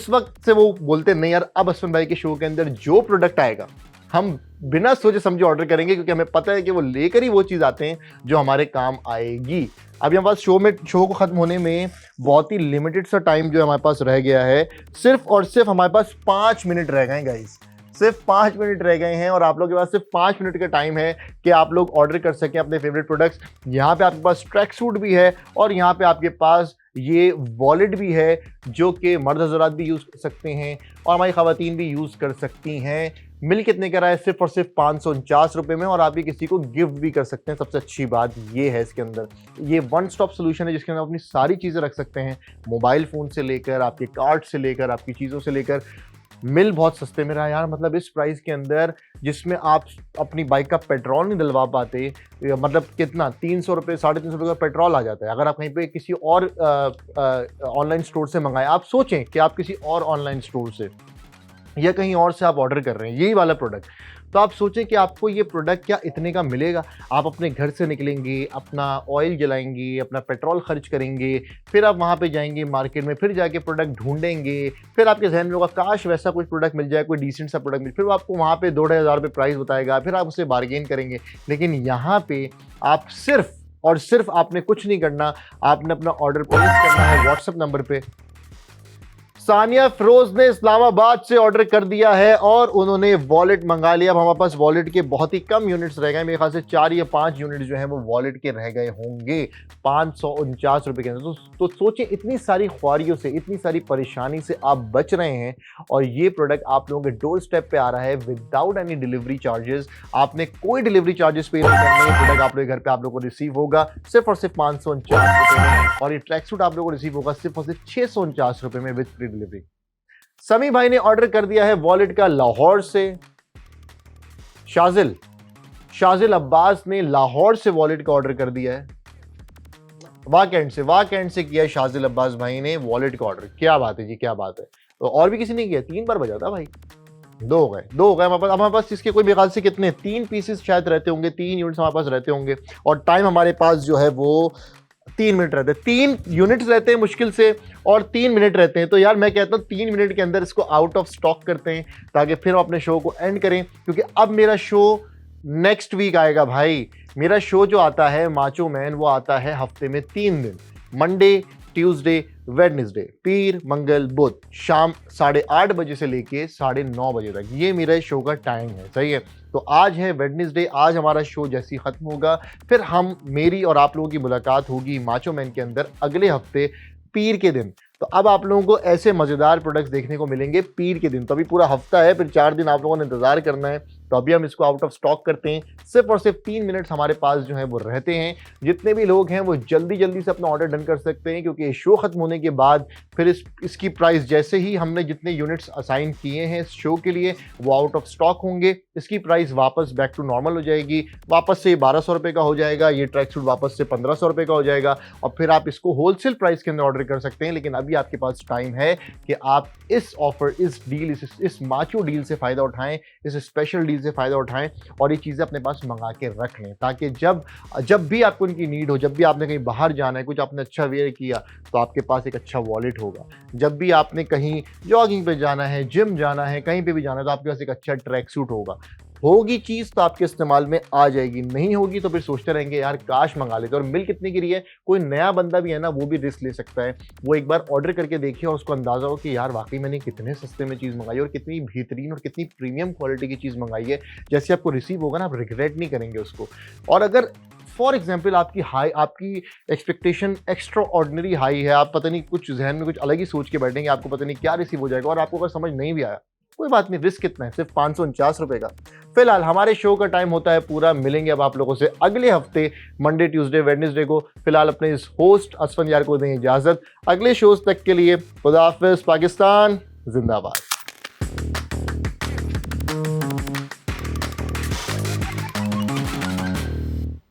वक्त से वो बोलते नहीं यार, अब असलम भाई के शो के अंदर जो प्रोडक्ट आएगा हम बिना सोचे समझे ऑर्डर करेंगे, क्योंकि हमें पता है कि वो लेकर ही वो चीज़ आते हैं जो हमारे काम आएगी। अभी हमारे पास शो को ख़त्म होने में बहुत ही लिमिटेड सा टाइम जो हमारे पास रह गया है। सिर्फ और सिर्फ हमारे पास 5 मिनट रह गए गाइस, सिर्फ 5 मिनट रह गए हैं और आप लोगों के पास सिर्फ 5 मिनट का टाइम है कि आप लोग ऑर्डर कर सकें अपने फेवरेट प्रोडक्ट्स। यहाँ पे आपके पास ट्रैक सूट भी है और यहाँ पे आपके पास ये वॉलेट भी है, जो कि मर्द हज़रात भी यूज़ कर सकते हैं और हमारी ख़वातीन भी यूज़ कर सकती हैं। मिल कितने का रहा है? सिर्फ और सिर्फ 549 रुपये में। और आप ये किसी को गिफ्ट भी कर सकते हैं। सबसे अच्छी बात ये है इसके अंदर, ये वन स्टॉप सोल्यूशन है जिसके अंदर अपनी सारी चीज़ें रख सकते हैं, मोबाइल फ़ोन से लेकर, आपके कार्ड से लेकर, आपकी चीज़ों से लेकर। मिल बहुत सस्ते में रहा यार, मतलब इस प्राइस के अंदर जिसमें आप अपनी बाइक का पेट्रोल नहीं डलवा पाते, मतलब कितना 300 रुपये 350 रुपये का पेट्रोल आ जाता है। अगर आप कहीं पे किसी और ऑनलाइन स्टोर से मंगाएं, आप सोचें कि आप किसी और ऑनलाइन स्टोर से या कहीं और से आप ऑर्डर कर रहे हैं यही वाला प्रोडक्ट, तो आप सोचें कि आपको ये प्रोडक्ट क्या इतने का मिलेगा। आप अपने घर से निकलेंगे, अपना ऑयल जलाएंगे, अपना पेट्रोल खर्च करेंगे, फिर आप वहाँ पे जाएंगे मार्केट में, फिर जाके प्रोडक्ट ढूंढेंगे, फिर आपके जहन में होगा काश वैसा कुछ प्रोडक्ट मिल जाए, कोई डिसेंट सा प्रोडक्ट मिल, फिर वो आपको वहाँ पे 2-2,500 प्राइस बताएगा, फिर आप उससे बार्गेन करेंगे। लेकिन यहाँ पे आप सिर्फ और सिर्फ आपने कुछ नहीं करना, आपने अपना ऑर्डर प्लेस करना है व्हाट्सएप नंबर पे। सानिया फिरोज ने इस्लामाबाद से ऑर्डर कर दिया है और उन्होंने वॉलेट मंगा लिया। अब हमारे पास वॉलेट के बहुत ही कम यूनिट्स रह गए, मेरे ख्याल से 4 या 5 यूनिट जो हैं वो वॉलेट के रह गए होंगे 549 रुपए के अंदर। तो सोचें, इतनी सारी ख्वारियों से, इतनी सारी परेशानी से आप बच रहे हैं और ये प्रोडक्ट आप लोगों के डोर स्टेप पे आ रहा है विदाउट एनी डिलीवरी चार्जेस। आपने कोई डिलीवरी चार्जेस पे नहीं करने, प्रोडक्ट आप लोग के घर पे आप लोगों को रिसीव होगा सिर्फ और सिर्फ 549 रुपए में, और ये ट्रैक सूट आप लोगों को रिसीव होगा सिर्फ और सिर्फ 649 रुपए में विद फ्री डिलीवरी। समी भाई ने ऑर्डर कर दिया है वॉलेट का लाहौर से। शाजिल अब्बास ने लाहौर से वॉलेट का ऑर्डर कर दिया है। वाकैंड से किया है शाजिल अब्बास भाई ने वॉलेट का ऑर्डर। क्या बात है जी, क्या बात है। तो और भी किसी ने किया? 3 बार बजा था भाई, 2 हो गए हमारे पास इसके कोई बेखाल से कितने 3 पीसेस शायद रहते होंगे, 3 यूनिट्स हमारे पास रहते होंगे, और टाइम हमारे पास जो है वो 3 मिनट रहते हैं। 3 यूनिट्स रहते हैं मुश्किल से, और 3 मिनट रहते हैं। तो यार मैं कहता हूँ 3 मिनट के अंदर इसको आउट ऑफ स्टॉक करते हैं ताकि फिर हम अपने शो को एंड करें, क्योंकि अब मेरा शो नेक्स्ट वीक आएगा भाई। मेरा शो जो आता है माचो मैन, वो आता है हफ्ते में 3 दिन, मंडे, ट्यूसडे, वेडनेसडे, पीर, मंगल, बुध, शाम 8:30 बजे से लेके 9:30 बजे तक। ये मेरे शो का टाइम है, सही है। तो आज है वेडनेसडे, आज हमारा शो जैसे ही खत्म होगा फिर मेरी और आप लोगों की मुलाकात होगी माचो मैन के अंदर अगले हफ्ते पीर के दिन। तो अब आप लोगों को ऐसे मज़ेदार प्रोडक्ट्स देखने को मिलेंगे पीर के दिन। तो अभी पूरा हफ्ता है, फिर 4 दिन आप लोगों ने इंतजार करना है। तो अभी हम इसको आउट ऑफ स्टॉक करते हैं। सिर्फ और सिर्फ 3 मिनट्स हमारे पास जो है वो रहते हैं। जितने भी लोग हैं वो जल्दी जल्दी से अपना ऑर्डर डन कर सकते हैं, क्योंकि शो खत्म होने के बाद फिर इसकी प्राइस जैसे ही हमने जितने यूनिट्स असाइन किए हैं इस शो के लिए वो आउट ऑफ स्टॉक होंगे। इसकी प्राइस वापस बैक टू नॉर्मल हो जाएगी, वापस से 1200 रुपये का हो जाएगा, ये ट्रैक सूट वापस से 1500 रुपये का हो जाएगा, और फिर आप इसको होलसेल प्राइस के अंदर ऑर्डर कर सकते हैं। लेकिन अभी आपके पास टाइम है कि आप इस ऑफर, इस डील, इस माचो डील से फ़ायदा उठाएं, इस स्पेशल डील से फ़ायदा उठाएं और ये चीज़ें अपने पास मंगा के रख लें, ताकि जब भी आपको इनकी नीड हो, जब भी आपने कहीं बाहर जाना है, कुछ आपने अच्छा वेयर किया, तो आपके पास एक अच्छा वॉलेट होगा। जब भी आपने कहीं जॉगिंग पे जाना है, जिम जाना है, कहीं पे भी जाना है, तो आपके पास एक अच्छा ट्रैक सूट होगी चीज़ तो आपके इस्तेमाल में आ जाएगी। नहीं होगी तो फिर सोचते रहेंगे यार काश मंगा लेते। और मिल कितने की रही है, कोई नया बंदा भी है ना, वो भी रिस्क ले सकता है। वो एक बार ऑर्डर करके देखिए और उसको अंदाजा हो कि यार वाकई मैंने कितने सस्ते में चीज़ मंगाई और कितनी बेहतरीन और कितनी प्रीमियम क्वालिटी की चीज़ मंगाई है। जैसे आपको रिसीव होगा ना, आप रिग्रेट नहीं करेंगे उसको। और अगर फॉर एग्जाम्पल आपकी एक्सपेक्टेशन एक्स्ट्रा ऑर्डिनरी हाई है, आप पता नहीं कुछ जहन में कुछ अलग ही सोच के बैठेंगे, आपको पता नहीं क्या रिसीव हो जाएगा और आपको अगर समझ नहीं भी आया, कोई बात नहीं, रिस्क कितना है, सिर्फ 549 रुपए का। फिलहाल हमारे शो का टाइम होता है पूरा। मिलेंगे अब आप लोगों से अगले हफ्ते मंडे, ट्यूसडे, वेडनेसडे को। फिलहाल अपने इस होस्ट असफन यार को दें इजाजत। अगले शोज तक के लिए खुदा हाफिज। पाकिस्तान जिंदाबाद।